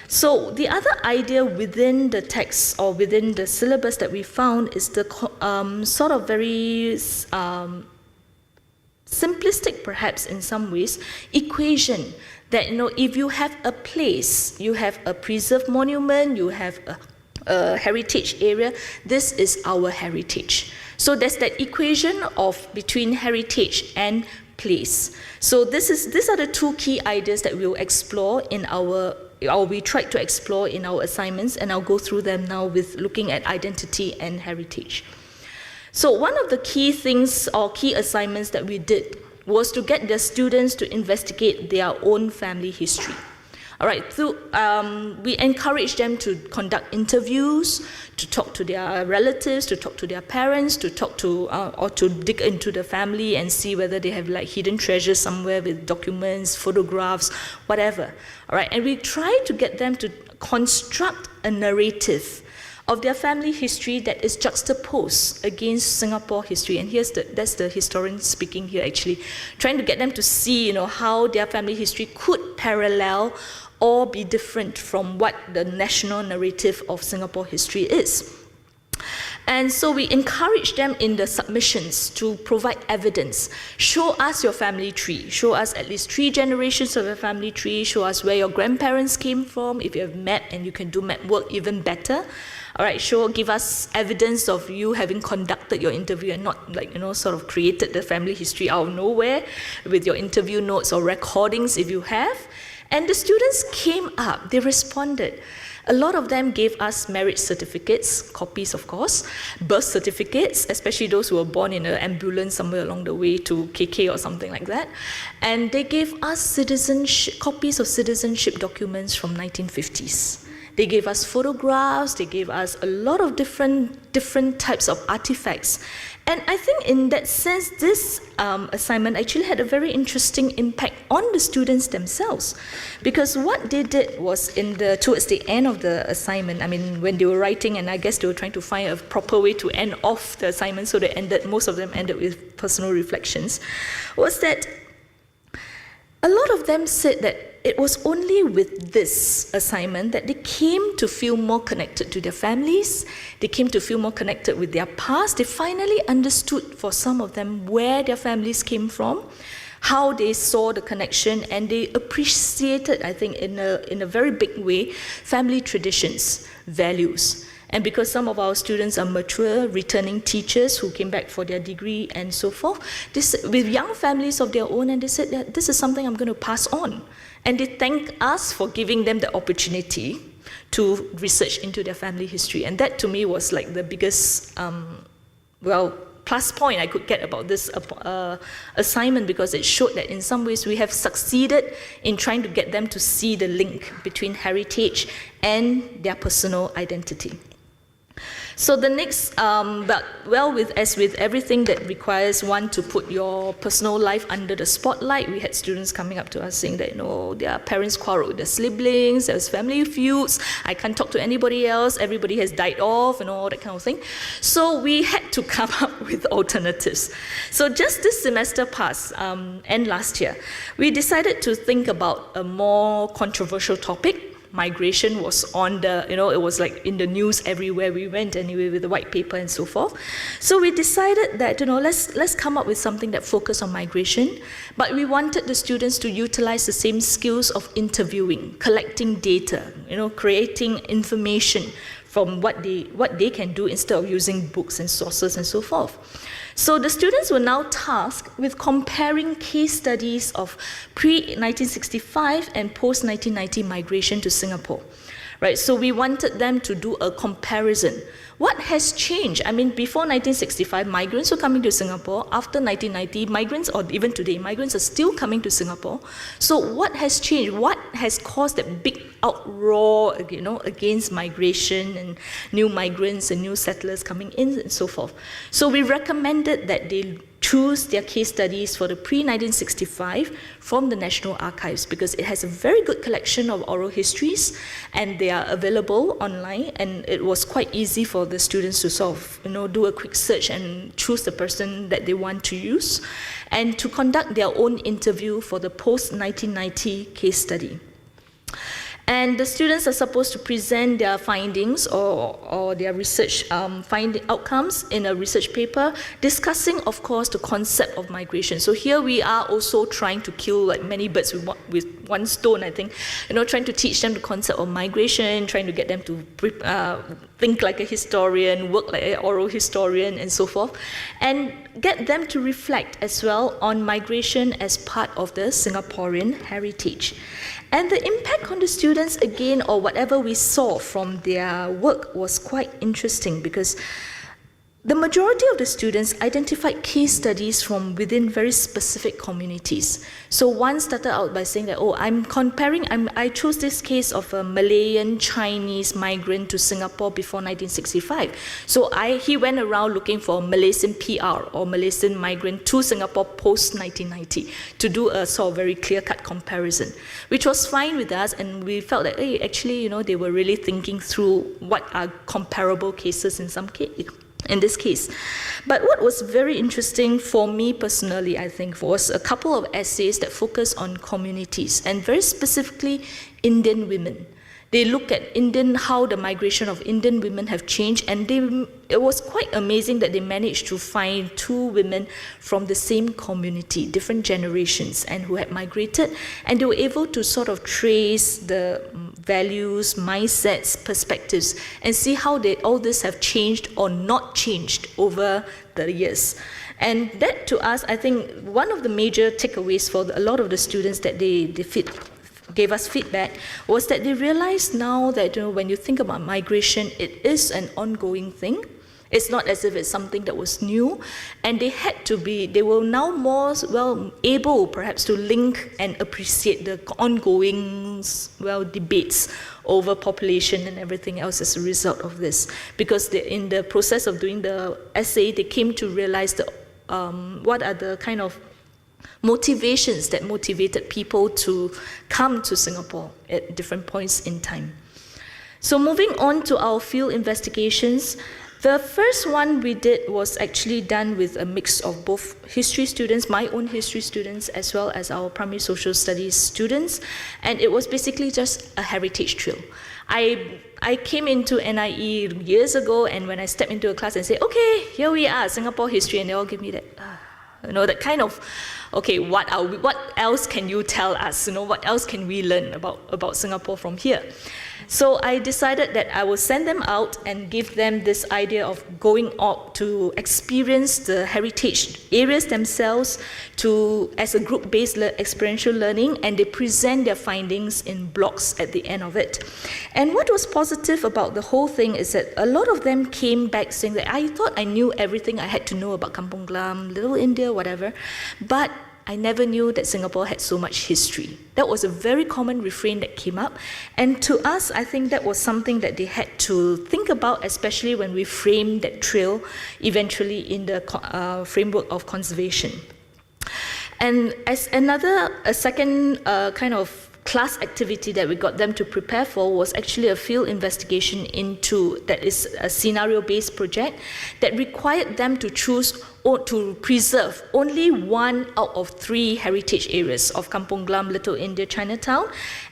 So the other idea within the text or within the syllabus that we found is the sort of very simplistic, perhaps in some ways, equation that, if you have a place, you have a preserved monument, you have a heritage area, this is our heritage. So there's that equation between heritage and place. So these are the 2 key ideas that we'll explore we tried to explore in our assignments, and I'll go through them now with looking at identity and heritage. So one of the key things or key assignments that we did was to get the students to investigate their own family history. All right, we encourage them to conduct interviews, to talk to their relatives, to talk to their parents, to talk to, or to dig into the family and see whether they have like hidden treasures somewhere with documents, photographs, whatever. All right, and we try to get them to construct a narrative of their family history that is juxtaposed against Singapore history. And that's the historian speaking here, actually, trying to get them to see, how their family history could parallel or be different from what the national narrative of Singapore history is. And so we encourage them in the submissions to provide evidence. Show us your family tree. Show us at least 3 generations of your family tree. Show us where your grandparents came from. If you have map and you can do map work, even better. All right, give us evidence of you having conducted your interview and not sort of created the family history out of nowhere with your interview notes or recordings if you have. And the students came up, they responded. A lot of them gave us marriage certificates, copies of course, birth certificates, especially those who were born in an ambulance somewhere along the way to KK or something like that. And they gave us copies of citizenship documents from 1950s. They gave us photographs, they gave us a lot of different types of artifacts. And I think in that sense, this assignment actually had a very interesting impact on the students themselves. Because what they did was towards the end of the assignment, when they were writing, and I guess they were trying to find a proper way to end off the assignment, so most of them ended with personal reflections, was that a lot of them said that it was only with this assignment that they came to feel more connected to their families, they came to feel more connected with their past, they finally understood for some of them where their families came from, how they saw the connection, and they appreciated, I think, in a very big way, family traditions, values. And because some of our students are mature, returning teachers who came back for their degree and so forth, with young families of their own, and they said that this is something I'm going to pass on. And they thank us for giving them the opportunity to research into their family history. And that to me was like the biggest, plus point I could get about this assignment, because it showed that in some ways we have succeeded in trying to get them to see the link between heritage and their personal identity. So the next, as with everything that requires one to put your personal life under the spotlight, we had students coming up to us saying that, their parents quarreled with their siblings, there's family feuds, I can't talk to anybody else, everybody has died off, and all that kind of thing. So we had to come up with alternatives. So just this semester past, and last year, we decided to think about a more controversial topic. Migration was on it was like in the news everywhere we went anyway, with the white paper and so forth. So we decided that, let's come up with something that focused on migration, but we wanted the students to utilize the same skills of interviewing, collecting data, creating information from what they can do instead of using books and sources and so forth. So the students were now tasked with comparing case studies of pre-1965 and post-1990 migration to Singapore. Right, so we wanted them to do a comparison. What has changed? I mean, before 1965, migrants were coming to Singapore. After 1990, migrants, or even today, migrants are still coming to Singapore. So what has changed? What has caused that big outroar, against migration and new migrants and new settlers coming in and so forth? So we recommended that they choose their case studies for the pre-1965 from the National Archives, because it has a very good collection of oral histories and they are available online, and it was quite easy for the students to sort of do a quick search and choose the person that they want to use and to conduct their own interview for the post-1990 case study. And the students are supposed to present their findings or their research outcomes in a research paper, discussing, of course, the concept of migration. So here we are also trying to kill like many birds with one stone, I think. Trying to teach them the concept of migration, trying to get them to think like a historian, work like an oral historian, and so forth, and get them to reflect as well on migration as part of the Singaporean heritage. And the impact on the students, again, or whatever we saw from their work, was quite interesting, because the majority of the students identified case studies from within very specific communities. So one started out by saying that, I chose this case of a Malayan Chinese migrant to Singapore before 1965. So he went around looking for a Malaysian PR or Malaysian migrant to Singapore post-1990 to do a sort of very clear-cut comparison, which was fine with us, and we felt that, actually, they were really thinking through what are comparable cases in this case. But what was very interesting for me personally, I think, was a couple of essays that focus on communities, and very specifically Indian women. They look at how the migration of Indian women have changed, and it was quite amazing that they managed to find two women from the same community, different generations, and who had migrated, and they were able to sort of trace the values, mindsets, perspectives, and see how all this have changed or not changed over the years. And that, to us, I think one of the major takeaways for a lot of the students that they gave us feedback was that they realize now that when you think about migration, it is an ongoing thing. It's not as if it's something that was new, and they were now more able perhaps to link and appreciate the ongoing debates over population and everything else as a result of this, because in the process of doing the essay, they came to realize what are the kind of motivations that motivated people to come to Singapore at different points in time. So moving on to our field investigations, the first one we did was actually done with a mix of both history students, my own history students, as well as our primary social studies students, and it was basically just a heritage trail. I came into NIE years ago, and when I stepped into a class and said, okay, here we are, Singapore history, and they all give me that, that kind of, okay, what else can you tell us? What else can we learn about Singapore from here? So I decided that I will send them out and give them this idea of going out to experience the heritage areas themselves as a group-based experiential learning, and they present their findings in blocks at the end of it. And what was positive about the whole thing is that a lot of them came back saying that I thought I knew everything I had to know about Kampung Glam, Little India, whatever, but I never knew that Singapore had so much history. That was a very common refrain that came up. And to us, I think that was something that they had to think about, especially when we framed that trail eventually in the framework of conservation. And as a second kind of class activity that we got them to prepare for was actually a field investigation that is a scenario-based project that required them to choose to preserve only 1 out of 3 heritage areas of Kampong Glam, Little India, Chinatown,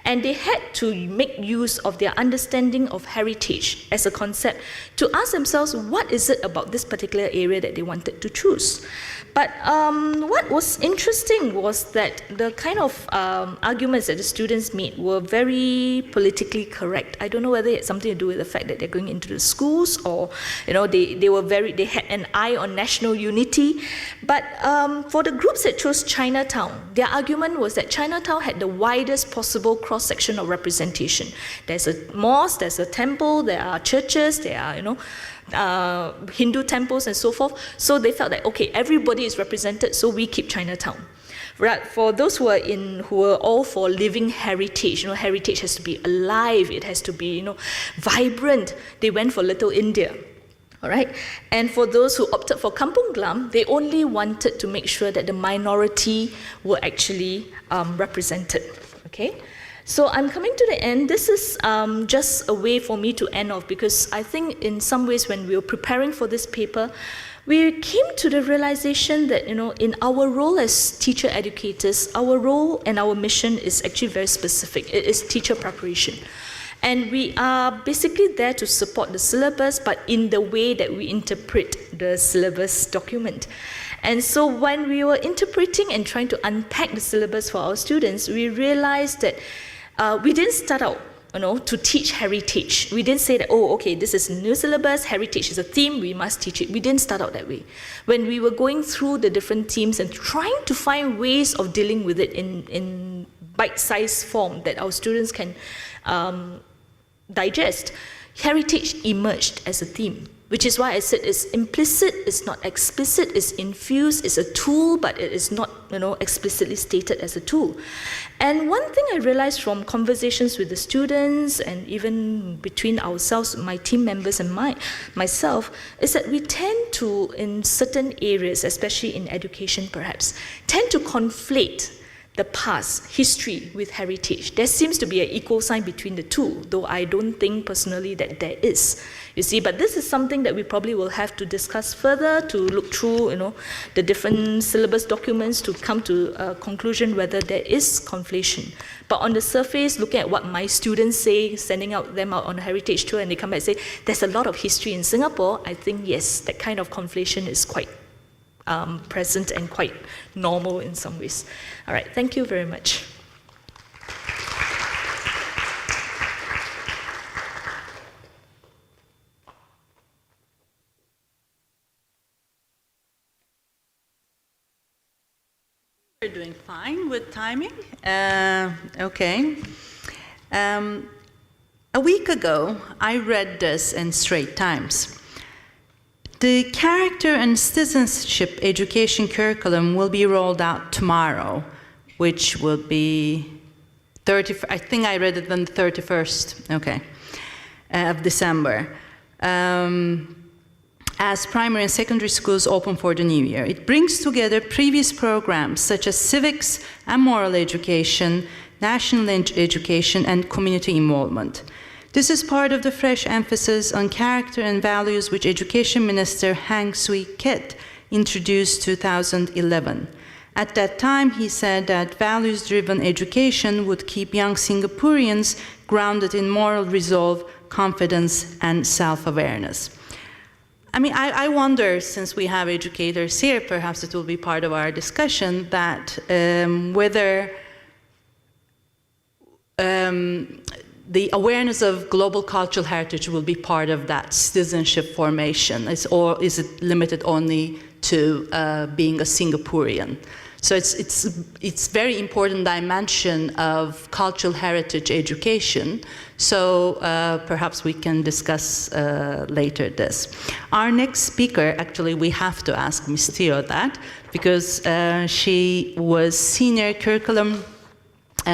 and they had to make use of their understanding of heritage as a concept to ask themselves, what is it about this particular area that they wanted to choose? But what was interesting was that the kind of arguments that the students made were very politically correct. I don't know whether it had something to do with the fact that they're going into the schools, or they had an eye on national unity. But for the groups that chose Chinatown, their argument was that Chinatown had the widest possible cross-section of representation. There's a mosque, there's a temple, there are churches, there are Hindu temples and so forth. So they felt that, okay, everybody is represented, so we keep Chinatown. Right? For those who were all for living heritage, heritage has to be alive, it has to be, vibrant. They went for Little India. All right? And for those who opted for Kampong Glam, they only wanted to make sure that the minority were actually represented. Okay? So I'm coming to the end. This is just a way for me to end off, because I think in some ways when we were preparing for this paper, we came to the realization that, in our role as teacher educators, our role and our mission is actually very specific. It is teacher preparation. And we are basically there to support the syllabus, but in the way that we interpret the syllabus document. And so when we were interpreting and trying to unpack the syllabus for our students, we realized that we didn't start out to teach heritage. We didn't say that, oh, okay, this is a new syllabus, heritage is a theme, we must teach it. We didn't start out that way. When we were going through the different themes and trying to find ways of dealing with it in bite-sized form that our students can digest, heritage emerged as a theme, which is why I said it's implicit, it's not explicit, it's infused, it's a tool, but it is not, explicitly stated as a tool. And one thing I realized from conversations with the students and even between ourselves, my team members and myself, is that we tend to, in certain areas, especially in education perhaps, tend to conflate the past, history with heritage. There seems to be an equal sign between the two, though I don't think personally that there is. You see, but this is something that we probably will have to discuss further, to look through, the different syllabus documents to come to a conclusion whether there is conflation. But on the surface, looking at what my students say, sending them out on a heritage tour, and they come back and say, there's a lot of history in Singapore, I think, yes, that kind of conflation is quite present and quite normal in some ways. All right, thank you very much. We're doing fine with timing. Okay. A week ago, I read this in Straits Times. The character and citizenship education curriculum will be rolled out tomorrow, which will be I think I read it on the 31st, of December, as primary and secondary schools open for the new year. It brings together previous programs such as civics and moral education, national education, and community involvement. This is part of the fresh emphasis on character and values which Education Minister Heng Swee-keat introduced 2011. At that time, he said that values-driven education would keep young Singaporeans grounded in moral resolve, confidence, and self-awareness. I mean, I wonder, since we have educators here, perhaps it will be part of our discussion, that whether the awareness of global cultural heritage will be part of that citizenship formation, or is it limited only to being a Singaporean? So it's very important dimension of cultural heritage education. So perhaps we can discuss later this. Our next speaker, actually, we have to ask Ms. Theo that, because she was senior curriculum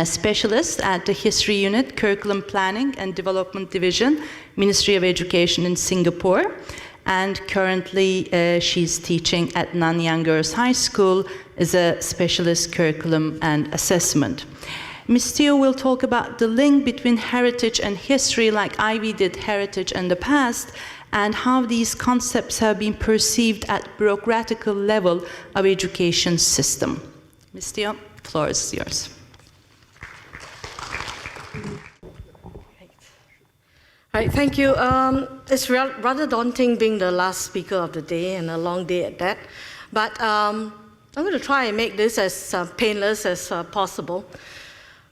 specialist at the History Unit, Curriculum Planning and Development Division, Ministry of Education in Singapore. And currently she's teaching at Nanyang Girls High School as a specialist curriculum and assessment. Ms. Theo will talk about the link between heritage and history, like Ivy did heritage and the past, and how these concepts have been perceived at bureaucratical level of education system. Ms. Teo, the floor is yours. Right, thank you. It's rather daunting being the last speaker of the day and a long day at that. But I'm going to try and make this as painless as possible.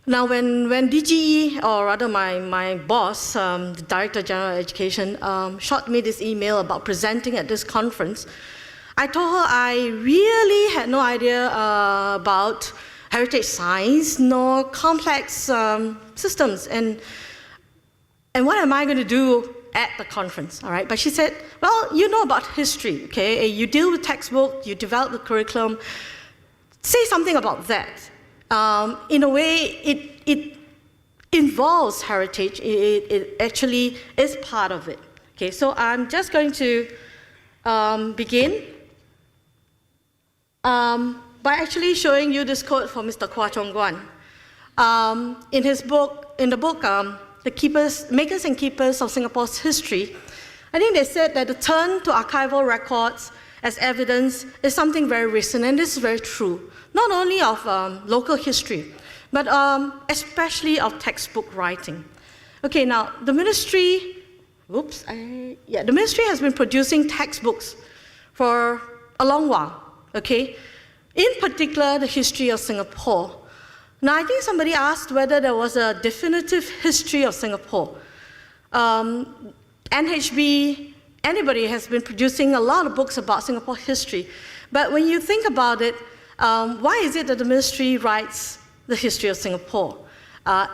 Now, when DGE, or rather my boss, the Director General of Education, shot me this email about presenting at this conference, I told her I really had no idea about heritage science nor complex systems. And what am I going to do at the conference, all right? But she said, well, you know about history, okay? You deal with textbook, you develop the curriculum. Say something about that. In a way, it involves heritage. It actually is part of it. Okay, so I'm just going to begin by actually showing you this quote from Mr. Chua Chong Guan. In the book, the Makers and Keepers of Singapore's History, I think they said that the turn to archival records as evidence is something very recent, and this is very true, not only of local history, but especially of textbook writing. Okay, now the ministry, the ministry has been producing textbooks for a long while, okay? In particular, the history of Singapore. Now, I think somebody asked whether there was a definitive history of Singapore. NHB, anybody has been producing a lot of books about Singapore history. But when you think about it, why is it that the ministry writes the history of Singapore?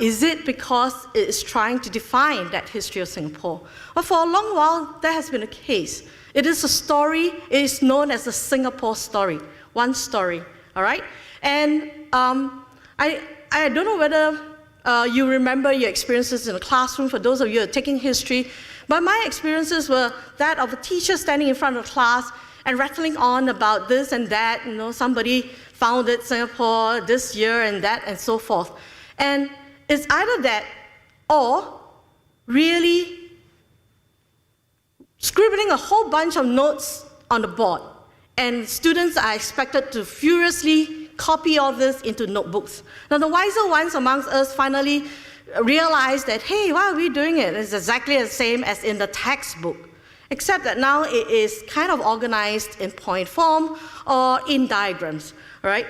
Is it because it is trying to define that history of Singapore? Well, for a long while, that has been the case. It is a story, it is known as the Singapore story, one story, all right? And I don't know whether you remember your experiences in the classroom, for those of you who are taking history, but my experiences were that of a teacher standing in front of class and rattling on about this and that, you know, somebody founded Singapore this year and that and so forth. And it's either that or really scribbling a whole bunch of notes on the board. And students are expected to furiously copy all this into notebooks. Now, the wiser ones amongst us finally realized that, hey, why are we doing it? It's exactly the same as in the textbook, except that now it is kind of organized in point form or in diagrams, right?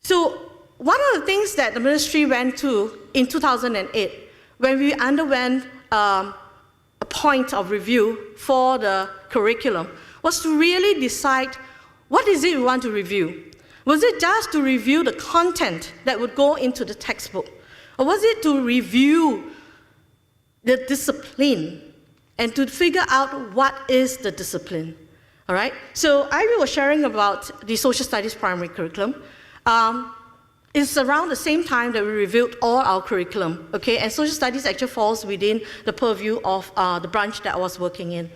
So one of the things that the ministry went to in 2008, when we underwent a point of review for the curriculum, was to really decide what is it we want to review. Was it just to review the content that would go into the textbook? Or was it to review the discipline and to figure out what is the discipline? All right? So I was sharing about the social studies primary curriculum. It's around the same time that we reviewed all our curriculum, okay? And social studies actually falls within the purview of the branch that I was working in.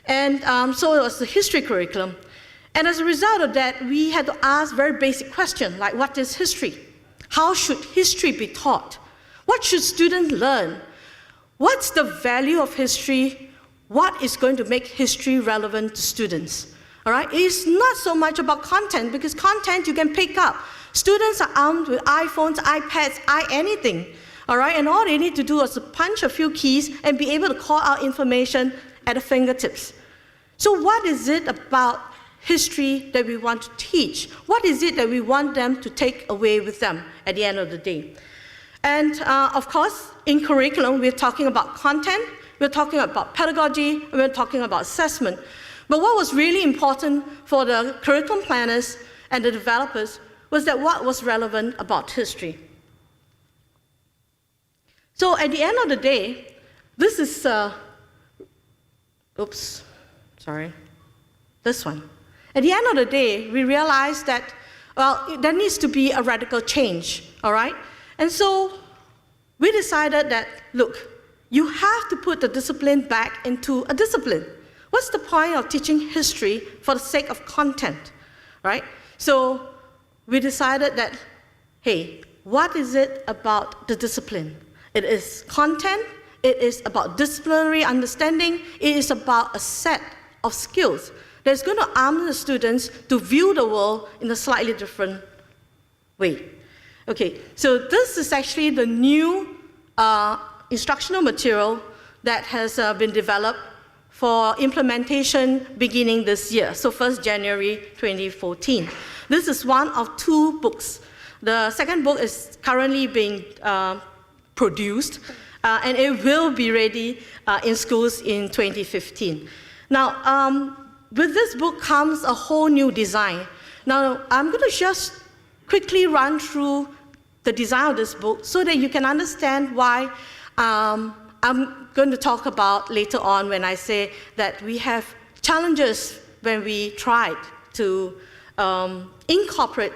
And so it was the history curriculum. And as a result of that, we had to ask very basic questions, like what is history? How should history be taught? What should students learn? What's the value of history? What is going to make history relevant to students? All right? It's not so much about content, because content you can pick up. Students are armed with iPhones, iPads, anything. All right? And all they need to do is to punch a few keys and be able to call out information at the fingertips. So what is it about history that we want to teach? What is it that we want them to take away with them at the end of the day? And of course, in curriculum, we're talking about content, we're talking about pedagogy, we're talking about assessment. But what was really important for the curriculum planners and the developers was that what was relevant about history. So at the end of the day, this is, this one. At the end of the day, we realized that, well, there needs to be a radical change, all right? And so we decided that, look, you have to put the discipline back into a discipline. What's the point of teaching history for the sake of content, right? So we decided that, hey, what is it about the discipline? It is content, It is about disciplinary understanding. It is about a set of skills that's going to arm the students to view the world in a slightly different way. Okay, so this is actually the new instructional material that has been developed for implementation beginning this year, so 1st January 2014. This is one of 2 books. The second book is currently being produced, and it will be ready in schools in 2015. Now, with this book comes a whole new design. Now, I'm going to just quickly run through the design of this book so that you can understand why I'm going to talk about later on when I say that we have challenges when we tried to incorporate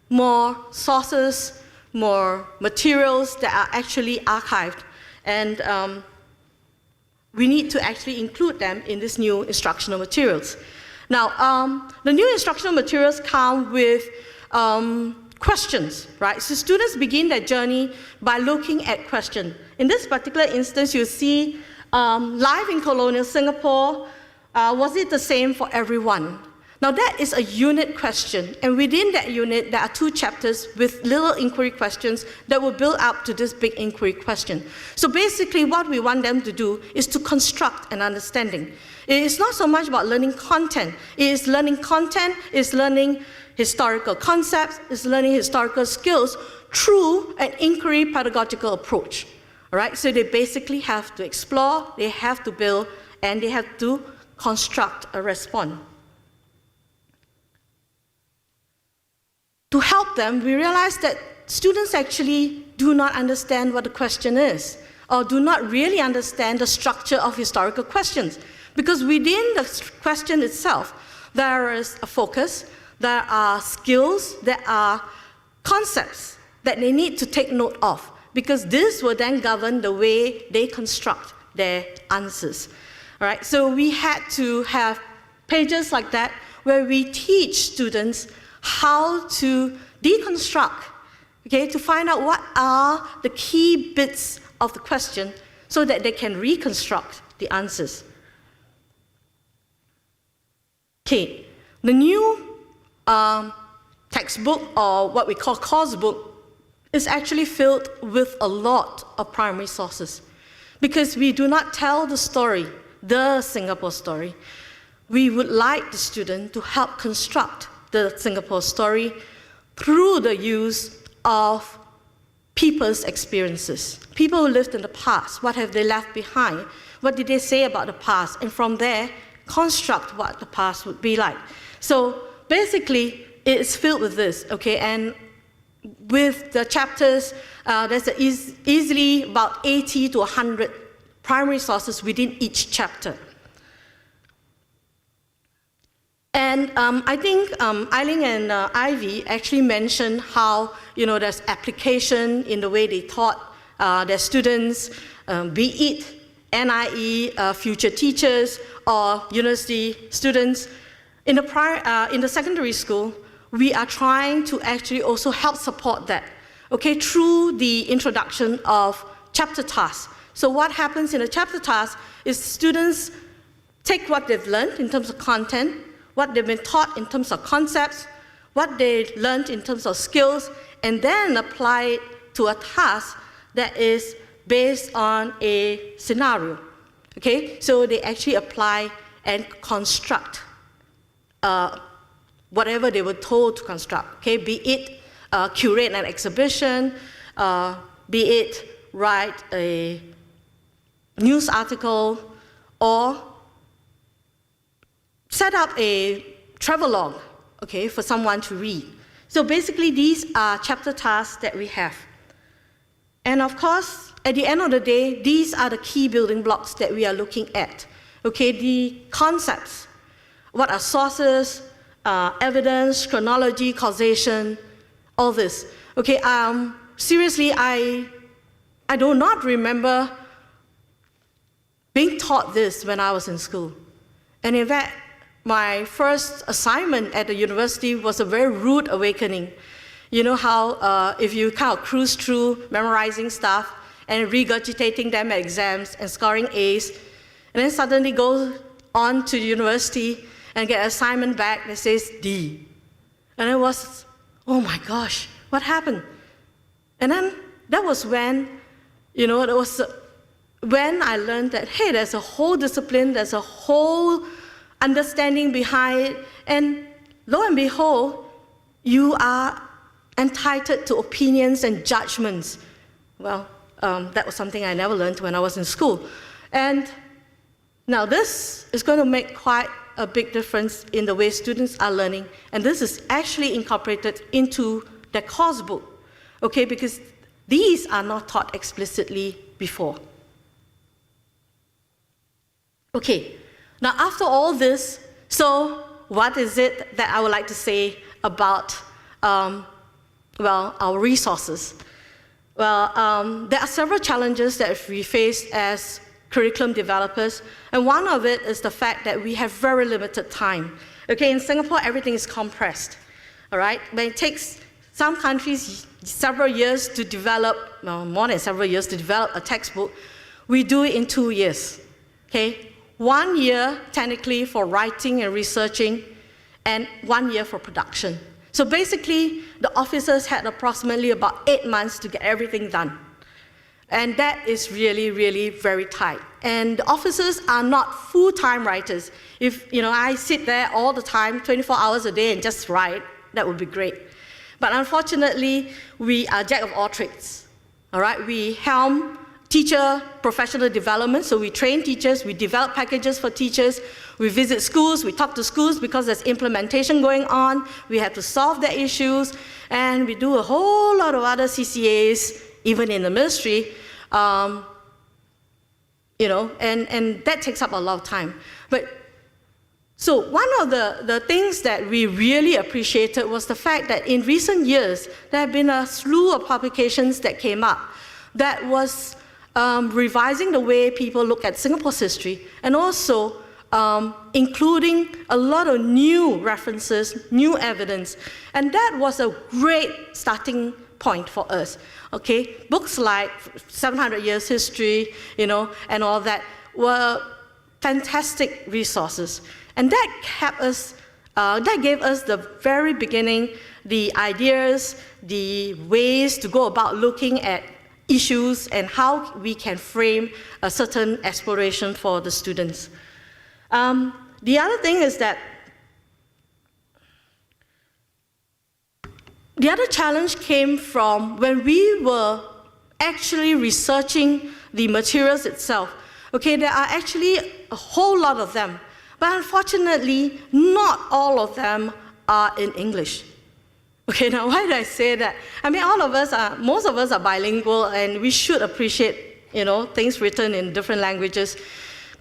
more sources, more materials that are actually archived, and we need to actually include them in this new instructional materials. Now, the new instructional materials come with questions, right? So students begin their journey by looking at questions. In this particular instance, you see life in colonial Singapore, was it the same for everyone? Now that is a unit question, and within that unit, there are 2 chapters with little inquiry questions that will build up to this big inquiry question. So basically what we want them to do is to construct an understanding. It is not so much about learning content. It is learning content, it's learning historical concepts, it's learning historical skills through an inquiry pedagogical approach. All right, so they basically have to explore, they have to build, and they have to construct a response. To help them, we realized that students actually do not understand what the question is, or do not really understand the structure of historical questions. Because within the question itself, there is a focus, there are skills, there are concepts that they need to take note of, because this will then govern the way they construct their answers. All right, so we had to have pages like that where we teach students how to deconstruct, okay, to find out what are the key bits of the question so that they can reconstruct the answers. Okay, the new textbook, or what we call course book, is actually filled with a lot of primary sources, because we do not tell the story, the Singapore story. We would like the student to help construct the Singapore story through the use of people's experiences. People who lived in the past, what have they left behind? What did they say about the past? And from there, construct what the past would be like. So basically, it's filled with this, okay? And with the chapters, there's easily about 80 to 100 primary sources within each chapter. And I think Eileen and Ivy actually mentioned how, there's application in the way they taught their students, be it NIE, future teachers, or university students. In the secondary school, we are trying to actually also help support that, okay, through the introduction of chapter tasks. So what happens in a chapter task is students take what they've learned in terms of content, what they've been taught in terms of concepts, what they learned in terms of skills, and then apply it to a task that is based on a scenario, okay? So they actually apply and construct whatever they were told to construct, okay? Be it curate an exhibition, be it write a news article, or set up a travelogue, okay, for someone to read. So basically, these are chapter tasks that we have. And of course, at the end of the day, these are the key building blocks that we are looking at, okay? The concepts, what are sources, evidence, chronology, causation, all this. Okay, seriously, I do not remember being taught this when I was in school. And in fact, my first assignment at the university was a very rude awakening. You know how if you kind of cruise through memorizing stuff, and regurgitating them at exams and scoring A's, and then suddenly go on to university and get an assignment back that says D. And it was, oh my gosh, what happened? And then that was when, it was when I learned that, hey, there's a whole discipline, there's a whole understanding behind it, and lo and behold, you are entitled to opinions and judgments. Well, that was something I never learned when I was in school. And now this is going to make quite a big difference in the way students are learning, and this is actually incorporated into their course book, okay, because these are not taught explicitly before. Okay, now after all this, so what is it that I would like to say about, our resources? Well, there are several challenges that we face as curriculum developers, and one of it is the fact that we have very limited time. Okay, in Singapore, everything is compressed, all right? But it takes some countries several years to develop, well, more than several years to develop a textbook. We do it in 2 years, okay? 1 year, technically, for writing and researching, and 1 year for production. So basically, the officers had approximately about 8 months to get everything done. And that is really, really very tight. And the officers are not full-time writers. If I sit there all the time, 24 hours a day, and just write, that would be great. But unfortunately, we are jack of all trades. All right, we helm teacher professional development, so we train teachers, we develop packages for teachers, we visit schools, we talk to schools because there's implementation going on, we have to solve their issues, and we do a whole lot of other CCAs, even in the ministry, and that takes up a lot of time. So one of the things that we really appreciated was the fact that in recent years, there have been a slew of publications that came up that was revising the way people look at Singapore's history, and also including a lot of new references, new evidence, and that was a great starting point for us. Okay, books like 700 Years History, and all that were fantastic resources, and that kept us, that gave us the very beginning the ideas, the ways to go about looking at issues and how we can frame a certain exploration for the students. The other thing is that the other challenge came from when we were actually researching the materials itself. Okay, there are actually a whole lot of them, but unfortunately, not all of them are in English. Okay, now why did I say that? I mean, most of us are bilingual, and we should appreciate, things written in different languages.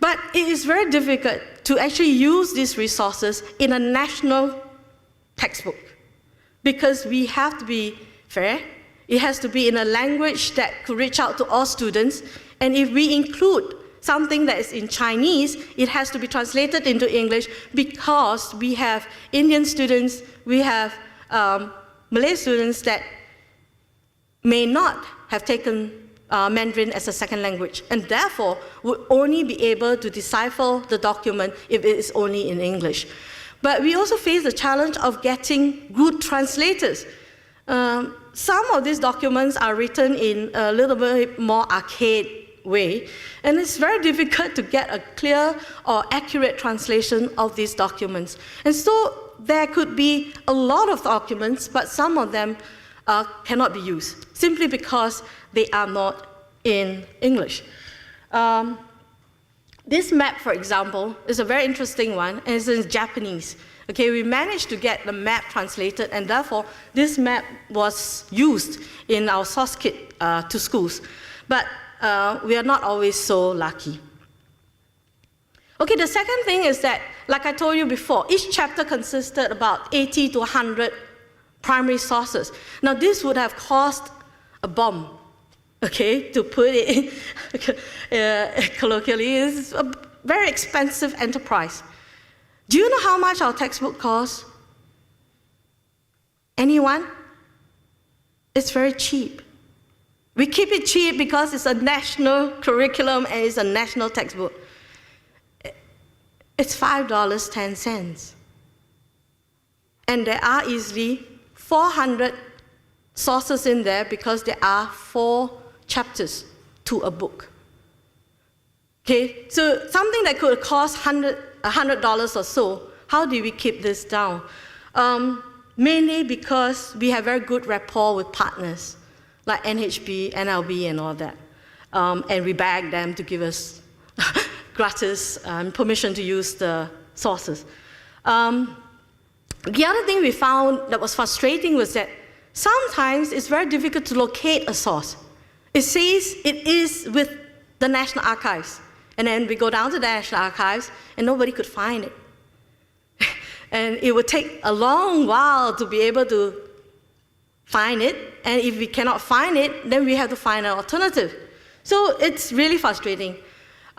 But it is very difficult to actually use these resources in a national textbook, because we have to be fair. It has to be in a language that could reach out to all students, and if we include something that is in Chinese, it has to be translated into English, because we have Indian students, we have Malay students that may not have taken Mandarin as a second language, and therefore would only be able to decipher the document if it is only in English. But we also face the challenge of getting good translators. Some of these documents are written in a little bit more archaic way, and it's very difficult to get a clear or accurate translation of these documents. And so there could be a lot of documents, but some of them cannot be used, simply because they are not in English. This map, for example, is a very interesting one, and it's in Japanese. Okay, we managed to get the map translated, and therefore this map was used in our source kit to schools. But we are not always so lucky. Okay, the second thing is that, like I told you before, each chapter consisted about 80 to 100 primary sources. Now, this would have cost a bomb, okay, to put it colloquially. It's a very expensive enterprise. Do you know how much our textbook costs? Anyone? It's very cheap. We keep it cheap because it's a national curriculum and it's a national textbook. It's $5.10. And there are easily 400 sources in there because there are 4 chapters to a book. Okay, so something that could cost $100 or so, how do we keep this down? Mainly because we have very good rapport with partners, like NHB, NLB, and all that. And we beg them to give us gratis permission to use the sources. The other thing we found that was frustrating was that sometimes it's very difficult to locate a source. It says it is with the National Archives. And then we go down to the National Archives, and nobody could find it. And it would take a long while to be able to find it. And if we cannot find it, then we have to find an alternative. So it's really frustrating.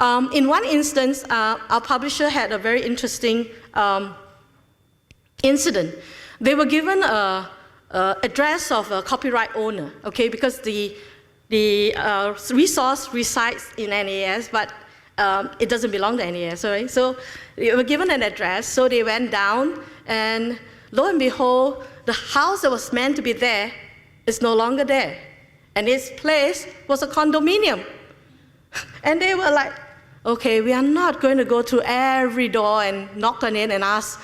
In one instance, our publisher had a very interesting incident. They were given an address of a copyright owner, okay, because the resource resides in NAS, but it doesn't belong to NAS, right? So they were given an address, so they went down, and lo and behold, the house that was meant to be there is no longer there. And its place was a condominium. And they were like, okay, we are not going to go through every door and knock on it and ask,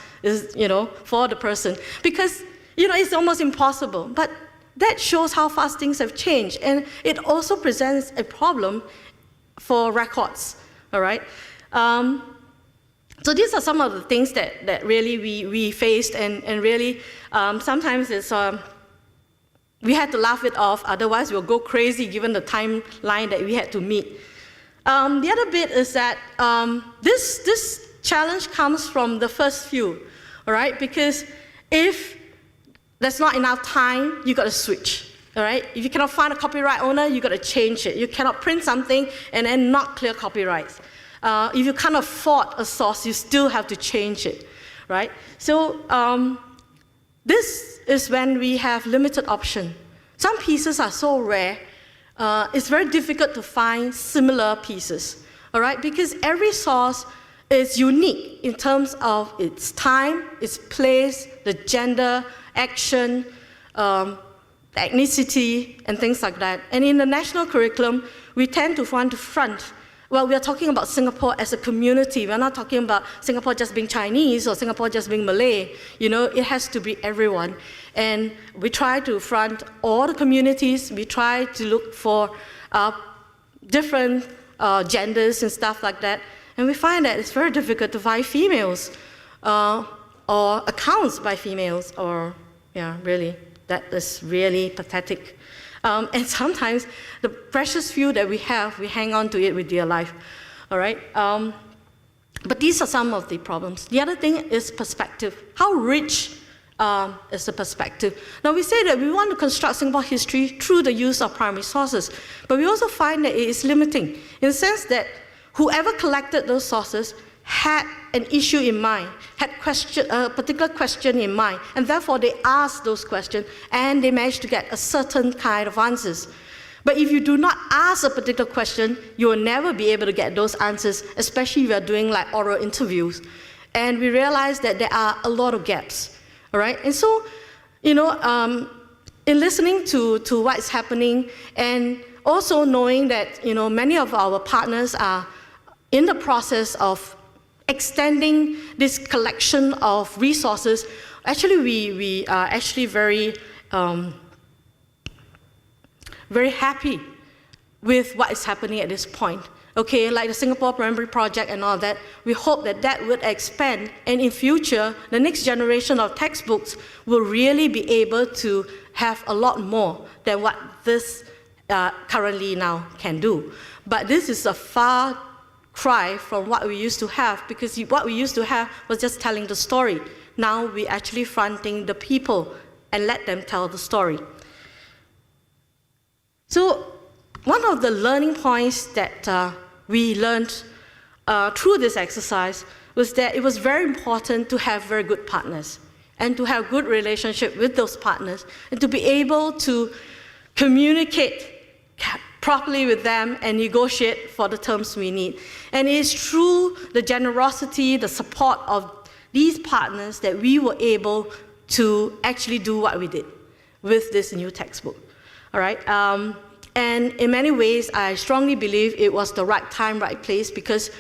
for the person. Because, it's almost impossible. But that shows how fast things have changed. And it also presents a problem for records, all right? So these are some of the things that really we faced, and really sometimes it's, we had to laugh it off, otherwise we'll go crazy given the timeline that we had to meet. The other bit is that this challenge comes from the first few, all right? Because if there's not enough time, you got to switch, all right? If you cannot find a copyright owner, you got to change it. You cannot print something and then not clear copyrights. If you can't afford a source, you still have to change it, right? So this is when we have limited option. Some pieces are so rare, it's very difficult to find similar pieces, all right? Because every source is unique in terms of its time, its place, the gender, action, ethnicity, and things like that. And in the national curriculum, we tend to want to front. Well, we are talking about Singapore as a community. We're not talking about Singapore just being Chinese or Singapore just being Malay. It has to be everyone. And we try to front all the communities. We try to look for different genders and stuff like that. And we find that it's very difficult to find females or accounts by females, or, really, that is really pathetic. And sometimes the precious few that we have, we hang on to it with dear life, all right? But these are some of the problems. The other thing is perspective. How rich is the perspective? Now, we say that we want to construct Singapore history through the use of primary sources, but we also find that it is limiting in the sense that whoever collected those sources had an issue in mind, had a particular question in mind, and therefore they asked those questions, and they managed to get a certain kind of answers. But if you do not ask a particular question, you will never be able to get those answers, especially if you are doing like oral interviews. And we realize that there are a lot of gaps, all right? And so, in listening to what's happening, and also knowing that, many of our partners are in the process of extending this collection of resources, actually we are actually very happy with what is happening at this point. Okay, like the Singapore Primary Project and all that, we hope that that would expand, and in future, the next generation of textbooks will really be able to have a lot more than what this currently now can do. But this is a far cry from what we used to have, because what we used to have was just telling the story. Now we're actually fronting the people and let them tell the story. So one of the learning points that we learned through this exercise was that it was very important to have very good partners and to have good relationship with those partners and to be able to communicate properly with them and negotiate for the terms we need. And it is through the generosity, the support of these partners that we were able to actually do what we did with this new textbook. All right. And in many ways, I strongly believe it was the right time, right place, because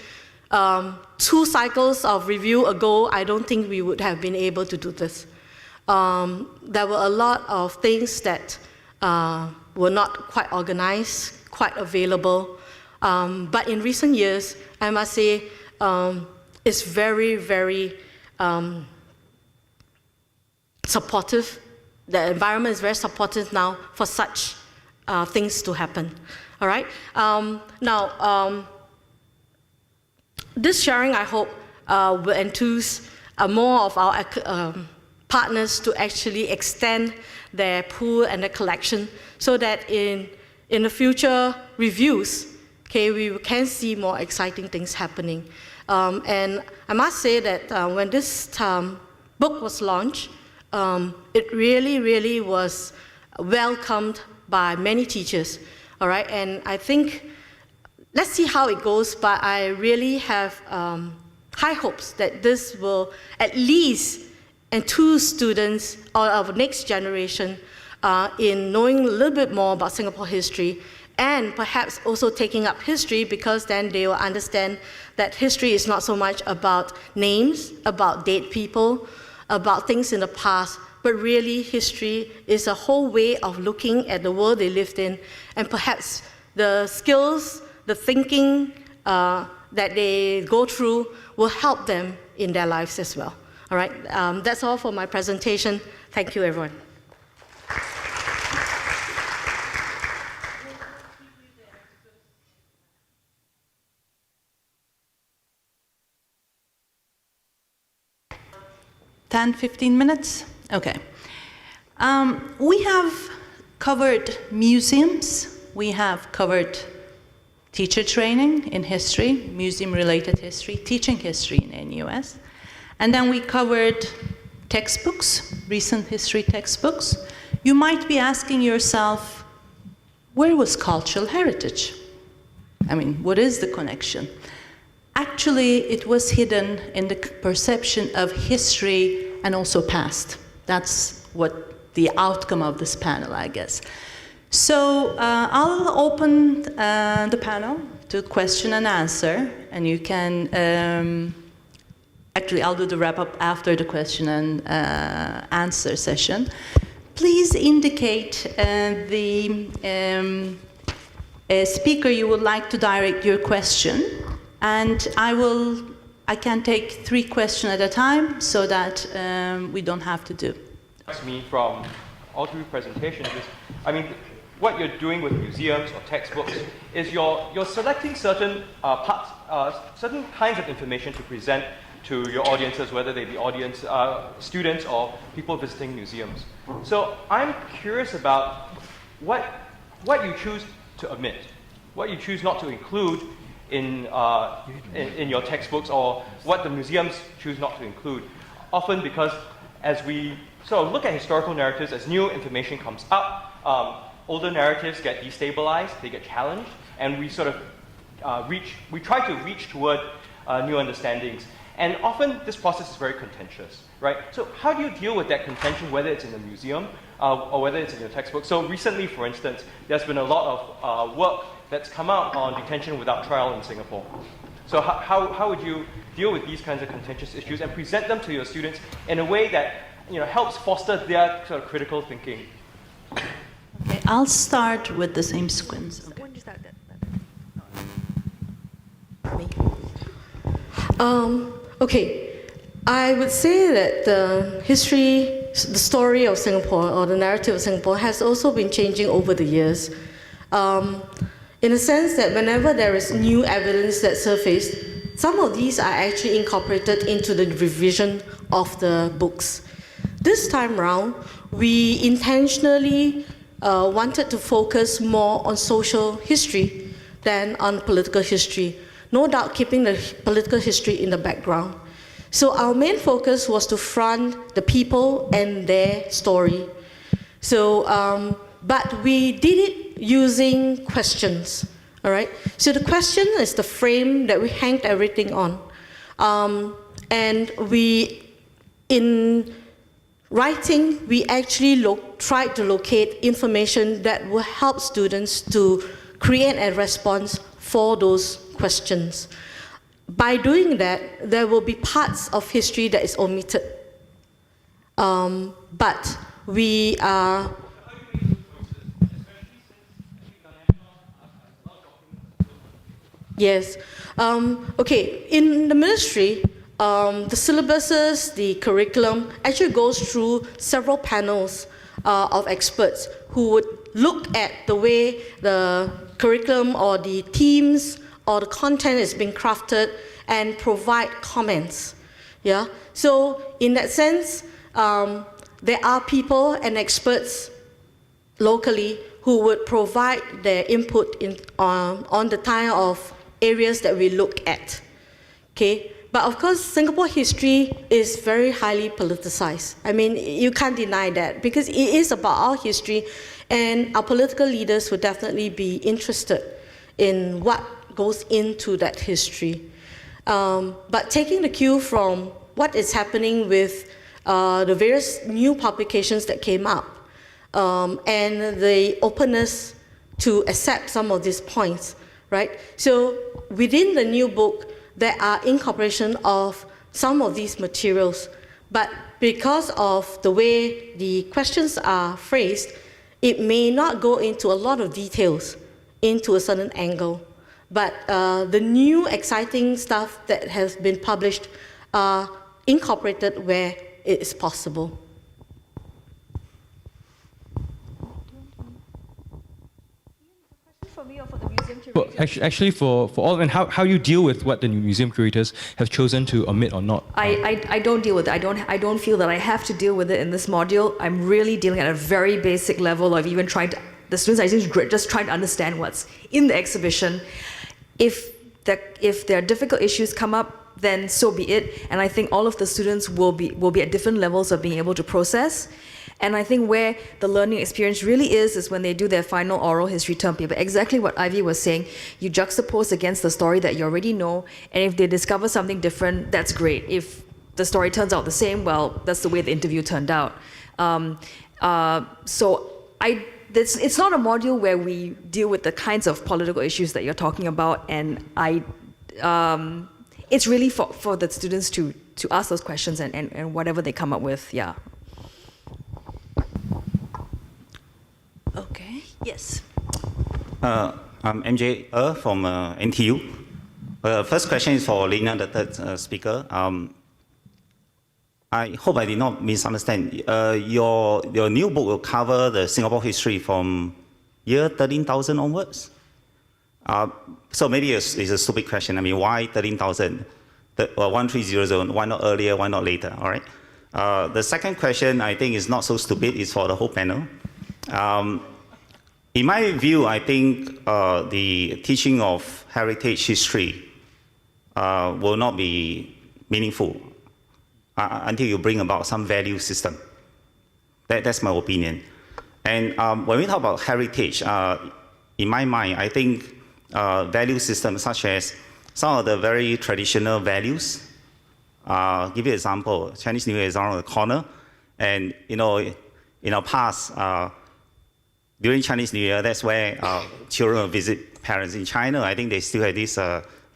2 cycles of review ago, I don't think we would have been able to do this. There were a lot of things that were not quite organized, quite available. But in recent years, I must say, it's very, very supportive. The environment is very supportive now for such things to happen. All right. Now, this sharing, I hope, will enthuse more of our partners to actually extend their pool and their collection, so that in the future reviews, okay, we can see more exciting things happening. And I must say that when this book was launched, it really, really was welcomed by many teachers. All right, and I think, let's see how it goes, but I really have high hopes that this will at least enthuse students of the next generation in knowing a little bit more about Singapore history, and perhaps also taking up history, because then they will understand that history is not so much about names, about dead people, about things in the past, but really history is a whole way of looking at the world they lived in, and perhaps the skills, the thinking that they go through will help them in their lives as well. All right, that's all for my presentation. Thank you, everyone. Ten, 15 minutes? Okay. We have covered museums. We have covered teacher training in history, museum-related history, teaching history in NUS. And then we covered textbooks, recent history textbooks. You might be asking yourself, where was cultural heritage? I mean, what is the connection? Actually, it was hidden in the perception of history and also past. That's what the outcome of this panel, I guess. So I'll open the panel to question and answer, and you can, actually I'll do the wrap-up after the question and answer session. Please indicate the speaker you would like to direct your question, and I can take 3 questions at a time so that we don't have to do. Me from all 3 presentations is, I mean, what you're doing with museums or textbooks is you're selecting certain parts, certain kinds of information to present to your audiences, whether they be students or people visiting museums. So I'm curious about what you choose to omit, what you choose not to include in your textbooks, or what the museums choose not to include. Often because as we sort of look at historical narratives, as new information comes up, older narratives get destabilized, they get challenged, and we sort of we try to reach toward new understandings. And often this process is very contentious, right? So how do you deal with that contention, whether it's in the museum or whether it's in your textbook? So recently, for instance, there's been a lot of work that's come out on detention without trial in Singapore. So how would you deal with these kinds of contentious issues and present them to your students in a way that helps foster their sort of critical thinking? Okay, I'll start with the same sequence. Okay. Okay, I would say that the story of Singapore, or the narrative of Singapore, has also been changing over the years. In a sense that whenever there is new evidence that surfaces, some of these are actually incorporated into the revision of the books. This time round, we intentionally wanted to focus more on social history than on political history. No doubt keeping the political history in the background. So our main focus was to front the people and their story. So but we did it using questions, all right? So the question is the frame that we hanged everything on. And in writing, we actually tried to locate information that will help students to create a response for those questions. By doing that, there will be parts of history that is omitted. But we are... Yes. Okay, in the ministry, the syllabuses, the curriculum actually goes through several panels of experts who would look at the way the curriculum or the themes or the content is being crafted and provide comments. Yeah. So in that sense, there are people and experts locally who would provide their input on the kind of areas that we look at. Okay. But of course, Singapore history is very highly politicized. I mean, you can't deny that because it is about our history, and our political leaders would definitely be interested in what goes into that history. But taking the cue from what is happening with the various new publications that came up and the openness to accept some of these points, right? So within the new book, there are incorporation of some of these materials, but because of the way the questions are phrased, it may not go into a lot of details into a certain angle. But the new exciting stuff that has been published are incorporated where it is possible. For me or for the museum curators? Well, actually for all, and how you deal with what the museum curators have chosen to omit or not? I don't deal with it. I don't feel that I have to deal with it in this module. I'm really dealing at a very basic level of even trying to, the students are just trying to understand what's in the exhibition. If there are difficult issues come up, then so be it. And I think all of the students will be at different levels of being able to process. And I think where the learning experience really is when they do their final oral history term paper. Exactly what Ivy was saying, you juxtapose against the story that you already know, and if they discover something different, that's great. If the story turns out the same, well, that's the way the interview turned out. It's not a module where we deal with the kinds of political issues that you're talking about, and it's really for the students to ask those questions and whatever they come up with, yeah. Okay, yes. I'm MJ from NTU. First question is for Lena, the third speaker. I hope I did not misunderstand. Your new book will cover the Singapore history from year 13,000 onwards? So maybe it's a stupid question. I mean, why 13,000? 1300, why not earlier, why not later, all right? The second question I think is not so stupid, it's for the whole panel. In my view, I think the teaching of heritage history will not be meaningful until you bring about some value system. That's my opinion. And when we talk about heritage, in my mind, I think value systems such as some of the very traditional values. Give you an example, Chinese New Year is around the corner, and in our past, during Chinese New Year, that's where children will visit parents in China. I think they still have this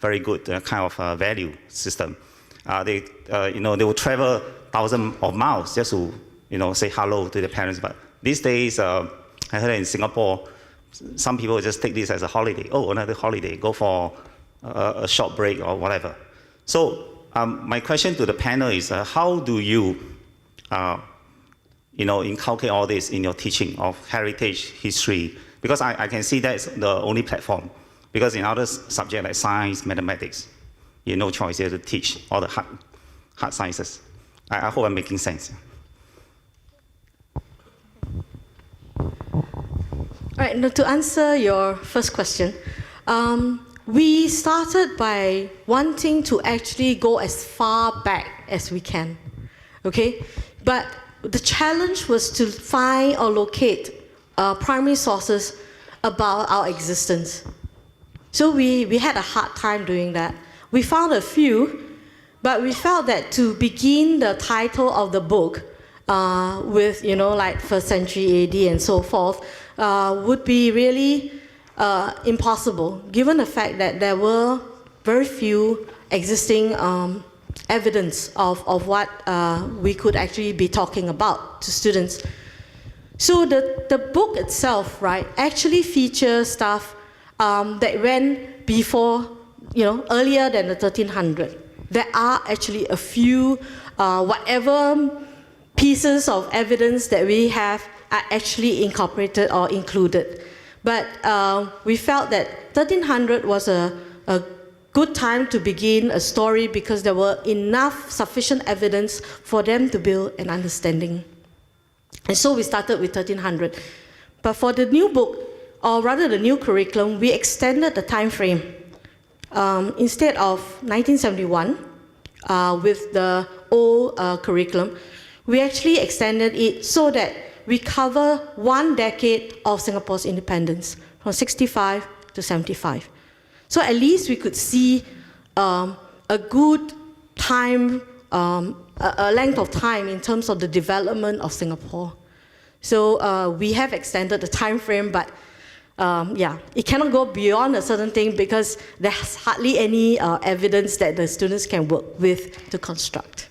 very good kind of value system. They will travel thousands of miles just to say hello to the parents. But these days, I heard in Singapore, some people just take this as a holiday. Oh, another holiday, go for a short break or whatever. So my question to the panel is, how do you inculcate all this in your teaching of heritage history? Because I can see that's the only platform. Because in other subjects like science, mathematics, you have no choice. You have to teach all the hard sciences. I hope I'm making sense. All right, now to answer your first question, we started by wanting to actually go as far back as we can, okay? But the challenge was to find or locate primary sources about our existence. So we had a hard time doing that. We found a few, but we felt that to begin the title of the book with, like 1st century AD and so forth, would be really impossible, given the fact that there were very few existing evidence of what we could actually be talking about to students. So the book itself, right, actually features stuff that went before, earlier than the 1300. There are actually a few, whatever pieces of evidence that we have are actually incorporated or included. But we felt that 1300 was a good time to begin a story because there were enough sufficient evidence for them to build an understanding. And so we started with 1300. But for the new book, or rather the new curriculum, we extended the time frame. Instead of 1971, with the old curriculum, we actually extended it so that we cover 1 decade of Singapore's independence, from 65 to 75. So at least we could see a good time, a length of time in terms of the development of Singapore. So we have extended the time frame, but it cannot go beyond a certain thing because there's hardly any evidence that the students can work with to construct.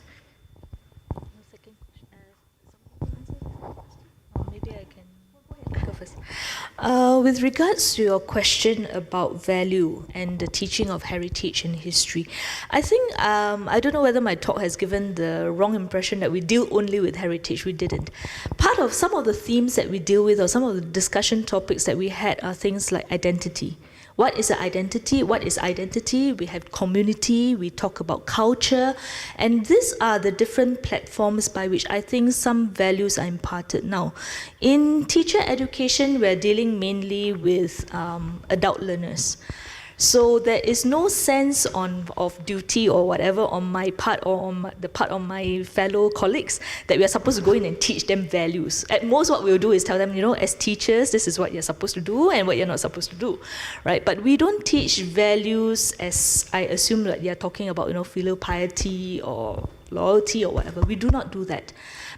With regards to your question about value and the teaching of heritage and history, I think, I don't know whether my talk has given the wrong impression that we deal only with heritage. We didn't. Part of some of the themes that we deal with or some of the discussion topics that we had are things like identity. What is an identity? What is identity? We have community, we talk about culture, and these are the different platforms by which I think some values are imparted. Now, in teacher education, we're dealing mainly with adult learners. So there is no sense of duty or whatever on my part or on the part of my fellow colleagues that we are supposed to go in and teach them values. At most, what we'll do is tell them, as teachers, this is what you're supposed to do and what you're not supposed to do, right? But we don't teach values as I assume that you're talking about, filial piety or loyalty or whatever. We do not do that.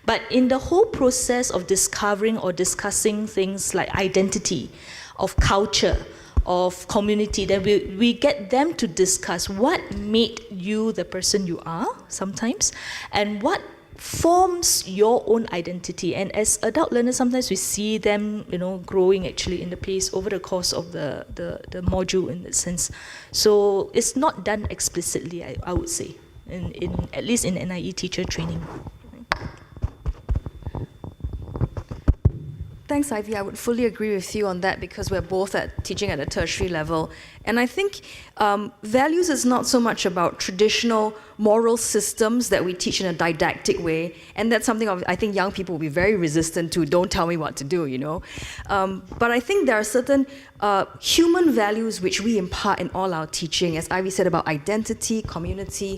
But in the whole process of discovering or discussing things like identity, of culture, of community, then we get them to discuss what made you the person you are sometimes, and what forms your own identity. And as adult learners, sometimes we see them, growing actually in the pace over the course of the module in that sense. So it's not done explicitly, I would say, in at least in NIE teacher training. Thanks, Ivy. I would fully agree with you on that because we're both teaching at a tertiary level. And I think values is not so much about traditional moral systems that we teach in a didactic way. And that's something I think young people will be very resistant to. Don't tell me what to do, But I think there are certain human values which we impart in all our teaching, as Ivy said, about identity, community.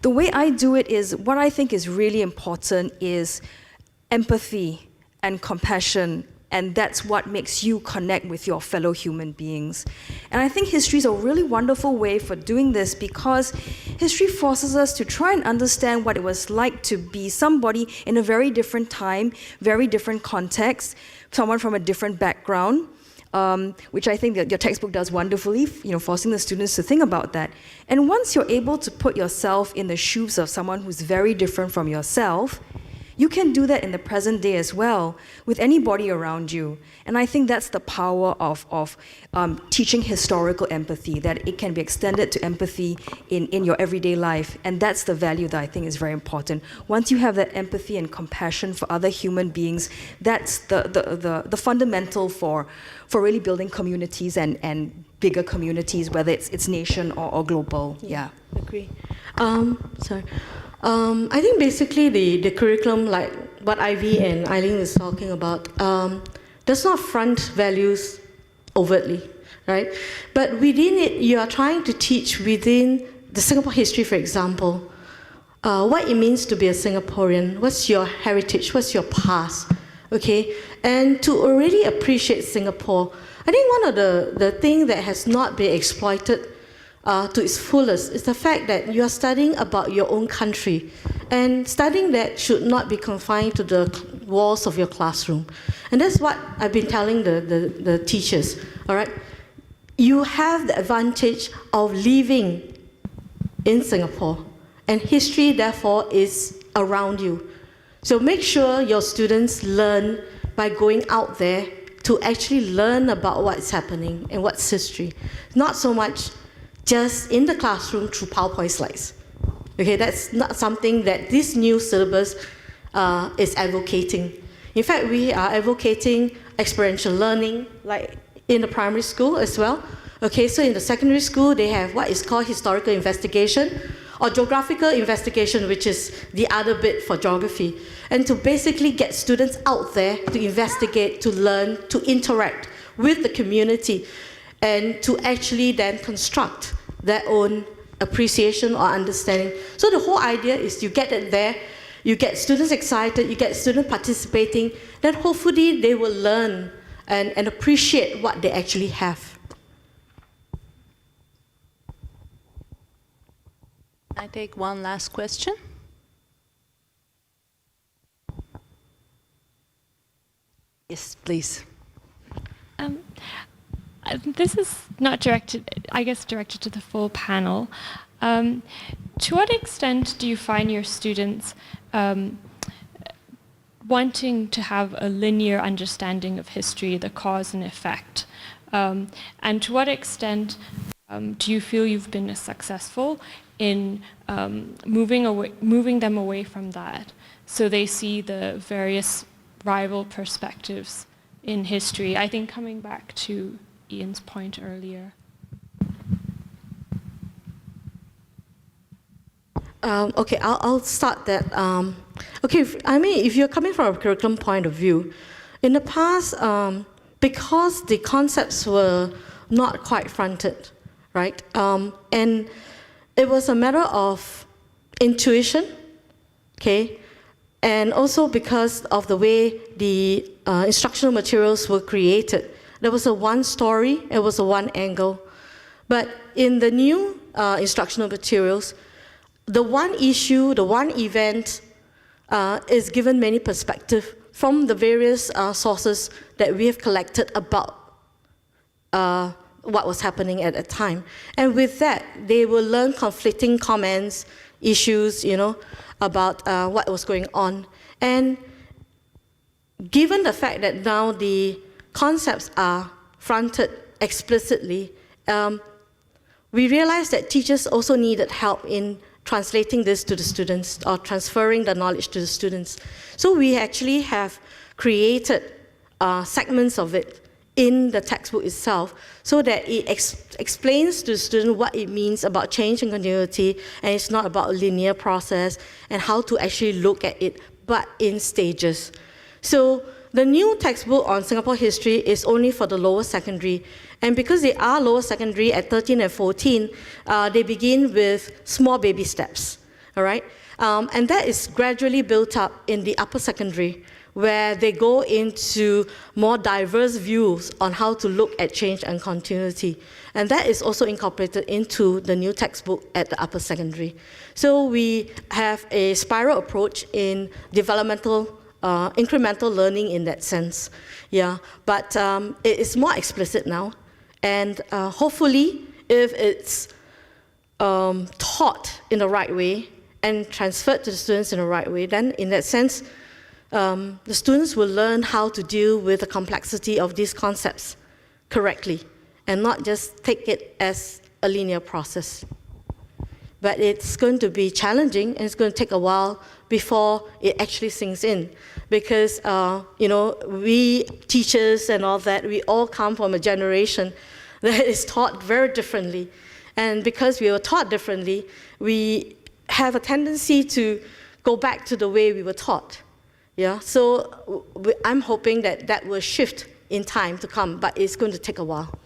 The way I do it is, what I think is really important is empathy and compassion, and that's what makes you connect with your fellow human beings. And I think history is a really wonderful way for doing this because history forces us to try and understand what it was like to be somebody in a very different time, very different context, someone from a different background, which I think that your textbook does wonderfully, forcing the students to think about that. And once you're able to put yourself in the shoes of someone who's very different from yourself, you can do that in the present day as well, with anybody around you. And I think that's the power of teaching historical empathy, that it can be extended to empathy in your everyday life. And that's the value that I think is very important. Once you have that empathy and compassion for other human beings, that's the fundamental for really building communities and bigger communities, whether it's nation or global. Yeah. Agree. I think basically the curriculum, like what Ivy and Eileen is talking about, does not front values overtly, right? But within it, you are trying to teach within the Singapore history, for example, what it means to be a Singaporean, what's your heritage, what's your past, okay? And to already appreciate Singapore, I think one of the things that has not been exploited to its fullest is the fact that you are studying about your own country. And studying that should not be confined to the walls of your classroom. And that's what I've been telling the teachers, all right? You have the advantage of living in Singapore, and history, therefore, is around you. So make sure your students learn by going out there to actually learn about what's happening and what's history. Not so much just in the classroom through PowerPoint slides. Okay, that's not something that this new syllabus is advocating. In fact, we are advocating experiential learning, like in the primary school as well. Okay, so in the secondary school, they have what is called historical investigation, or geographical investigation, which is the other bit for geography. And to basically get students out there to investigate, to learn, to interact with the community, and to actually then construct their own appreciation or understanding. So the whole idea is you get it there, you get students excited, you get students participating, then hopefully they will learn and appreciate what they actually have. I take one last question. Yes, please. This is not directed, I guess, directed to the full panel. To what extent do you find your students wanting to have a linear understanding of history, the cause and effect? And to what extent do you feel you've been successful in moving them away from that, so they see the various rival perspectives in history? I think coming back to Ian's point earlier. Okay, I'll start that. Okay, if you're coming from a curriculum point of view, in the past, because the concepts were not quite fronted, right? And it was a matter of intuition, okay? And also because of the way the instructional materials were created. There was a one story, it was a one angle. But in the new instructional materials, the one issue, the one event is given many perspectives from the various sources that we have collected about what was happening at that time. And with that, they will learn conflicting comments, issues, about what was going on. And given the fact that now the concepts are fronted explicitly, we realized that teachers also needed help in translating this to the students or transferring the knowledge to the students. So we actually have created segments of it in the textbook itself so that it explains to the student what it means about change and continuity, and it's not about a linear process, and how to actually look at it, but in stages. So the new textbook on Singapore history is only for the lower secondary, and because they are lower secondary at 13 and 14, they begin with small baby steps, all right? And that is gradually built up in the upper secondary, where they go into more diverse views on how to look at change and continuity. And that is also incorporated into the new textbook at the upper secondary. So we have a spiral approach in developmental, incremental learning in that sense. Yeah, but it is more explicit now. And hopefully, if it's taught in the right way and transferred to the students in the right way, then in that sense, the students will learn how to deal with the complexity of these concepts correctly and not just take it as a linear process. But it's going to be challenging, and it's going to take a while before it actually sinks in. Because, we teachers and all that, we all come from a generation that is taught very differently. And because we were taught differently, we have a tendency to go back to the way we were taught. Yeah, so I'm hoping that that will shift in time to come, but it's going to take a while.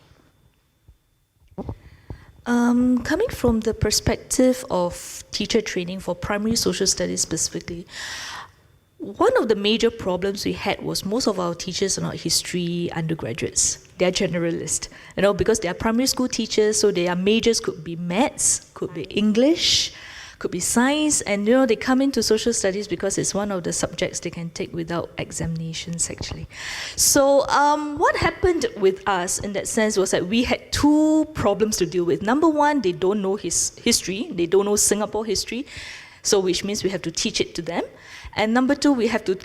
Coming from the perspective of teacher training for primary social studies specifically, one of the major problems we had was most of our teachers are not history undergraduates. They're generalists, because they are primary school teachers, so their majors could be maths, could be English, could be science, and they come into social studies because it's one of the subjects they can take without examinations, actually. So what happened with us in that sense was that we had two problems to deal with. Number one, they don't know his history, they don't know Singapore history, so which means we have to teach it to them. And number two, we have to,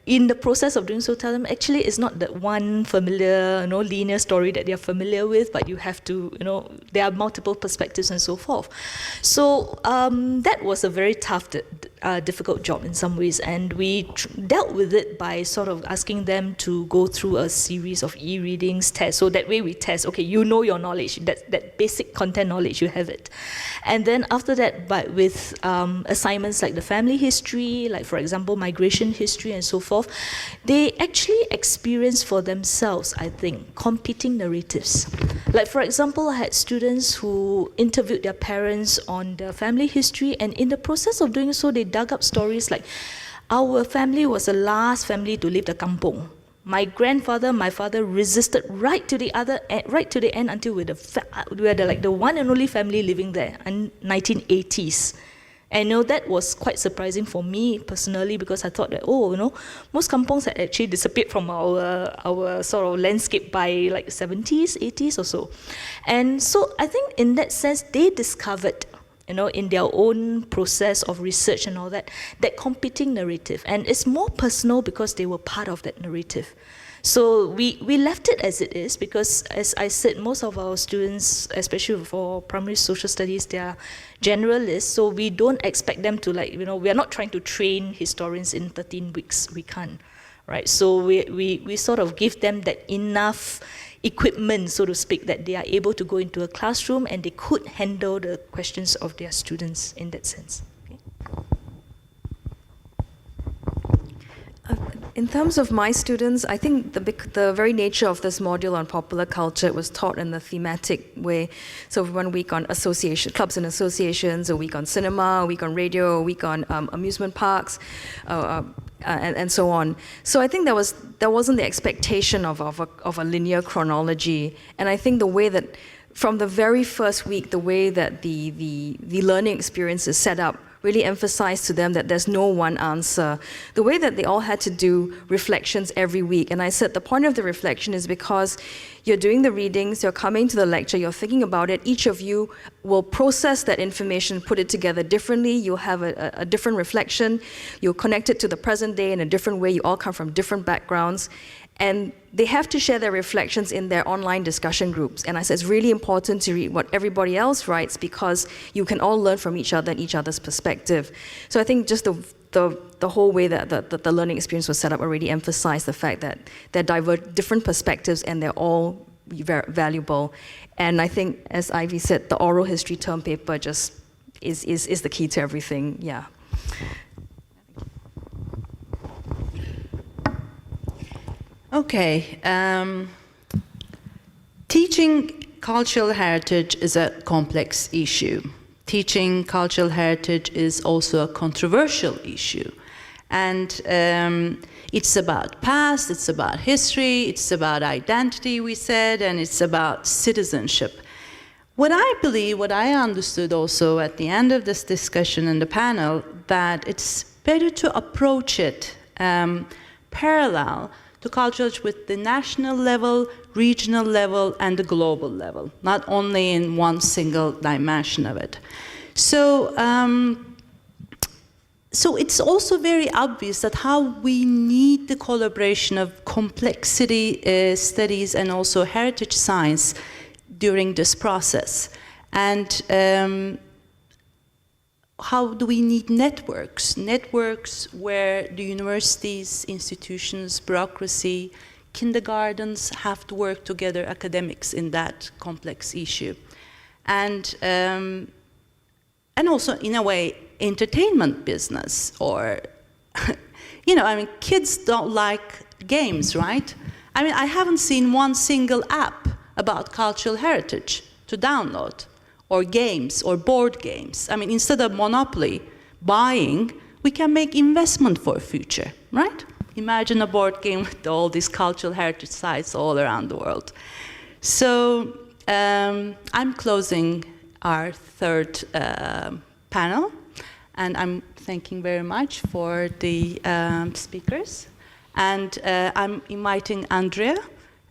in the process of doing so, tell them, actually, it's not that one familiar, linear story that they're familiar with, but you have to, there are multiple perspectives and so forth. So that was a very tough, difficult job in some ways, and we dealt with it by sort of asking them to go through a series of e-readings, tests. So that way we test, okay, you know your knowledge, that basic content knowledge, you have it. And then after that, but with assignments like the family history, like for example, migration history and so forth, they actually experience for themselves, I think, competing narratives. Like for example, I had students who interviewed their parents on their family history, and in the process of doing so, they dug up stories like, our family was the last family to leave the kampong. My grandfather, my father resisted right to the end until we were the one and only family living there in 1980s. And that was quite surprising for me personally, because I thought that, most kampongs had actually disappeared from our sort of landscape by 70s, 80s or so. And so I think in that sense, they discovered, in their own process of research and all that competing narrative. And it's more personal because they were part of that narrative. So we left it as it is, because as I said, most of our students, especially for primary social studies, they are generalists, so we don't expect them to we are not trying to train historians in 13 weeks, we can't, right? So we sort of give them that enough equipment, so to speak, that they are able to go into a classroom and they could handle the questions of their students in that sense. In terms of my students, I think the very nature of this module on popular culture was taught in the thematic way. So 1 week on clubs and associations, a week on cinema, a week on radio, a week on amusement parks, and so on. So I think there wasn't the expectation of a linear chronology. And I think the way that, from the very first week, the way that the learning experience is set up really emphasized to them that there's no one answer. The way that they all had to do reflections every week. And I said the point of the reflection is because you're doing the readings, you're coming to the lecture, you're thinking about it, each of you will process that information, put it together differently, you'll have a different reflection, you'll connect it to the present day in a different way, you all come from different backgrounds. And they have to share their reflections in their online discussion groups. And I said it's really important to read what everybody else writes, because you can all learn from each other and each other's perspective. So I think just the whole way that the learning experience was set up already emphasized the fact that they're different perspectives and they're all very valuable. And I think, as Ivy said, the oral history term paper just is the key to everything, yeah. Okay, teaching cultural heritage is a complex issue. Teaching cultural heritage is also a controversial issue. And it's about past, it's about history, it's about identity, we said, and it's about citizenship. What I believe, what I understood also at the end of this discussion in the panel, that it's better to approach it parallel to culture with the national level, regional level, and the global level, not only in one single dimension of it. So, so it's also very obvious that how we need the collaboration of complexity studies and also heritage science during this process. And how do we need networks? Networks where the universities, institutions, bureaucracy, kindergartens have to work together, academics, in that complex issue. And also, in a way, entertainment business, or, kids don't like games, right? I haven't seen one single app about cultural heritage to download, or games, or board games. Instead of Monopoly, buying we can make investment for future, right? Imagine a board game with all these cultural heritage sites all around the world. So I'm closing our third panel, and I'm thanking very much for the speakers. And I'm inviting Andrea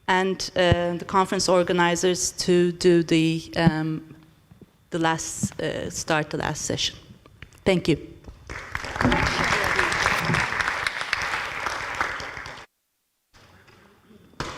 and the conference organizers to do the last session. Thank you.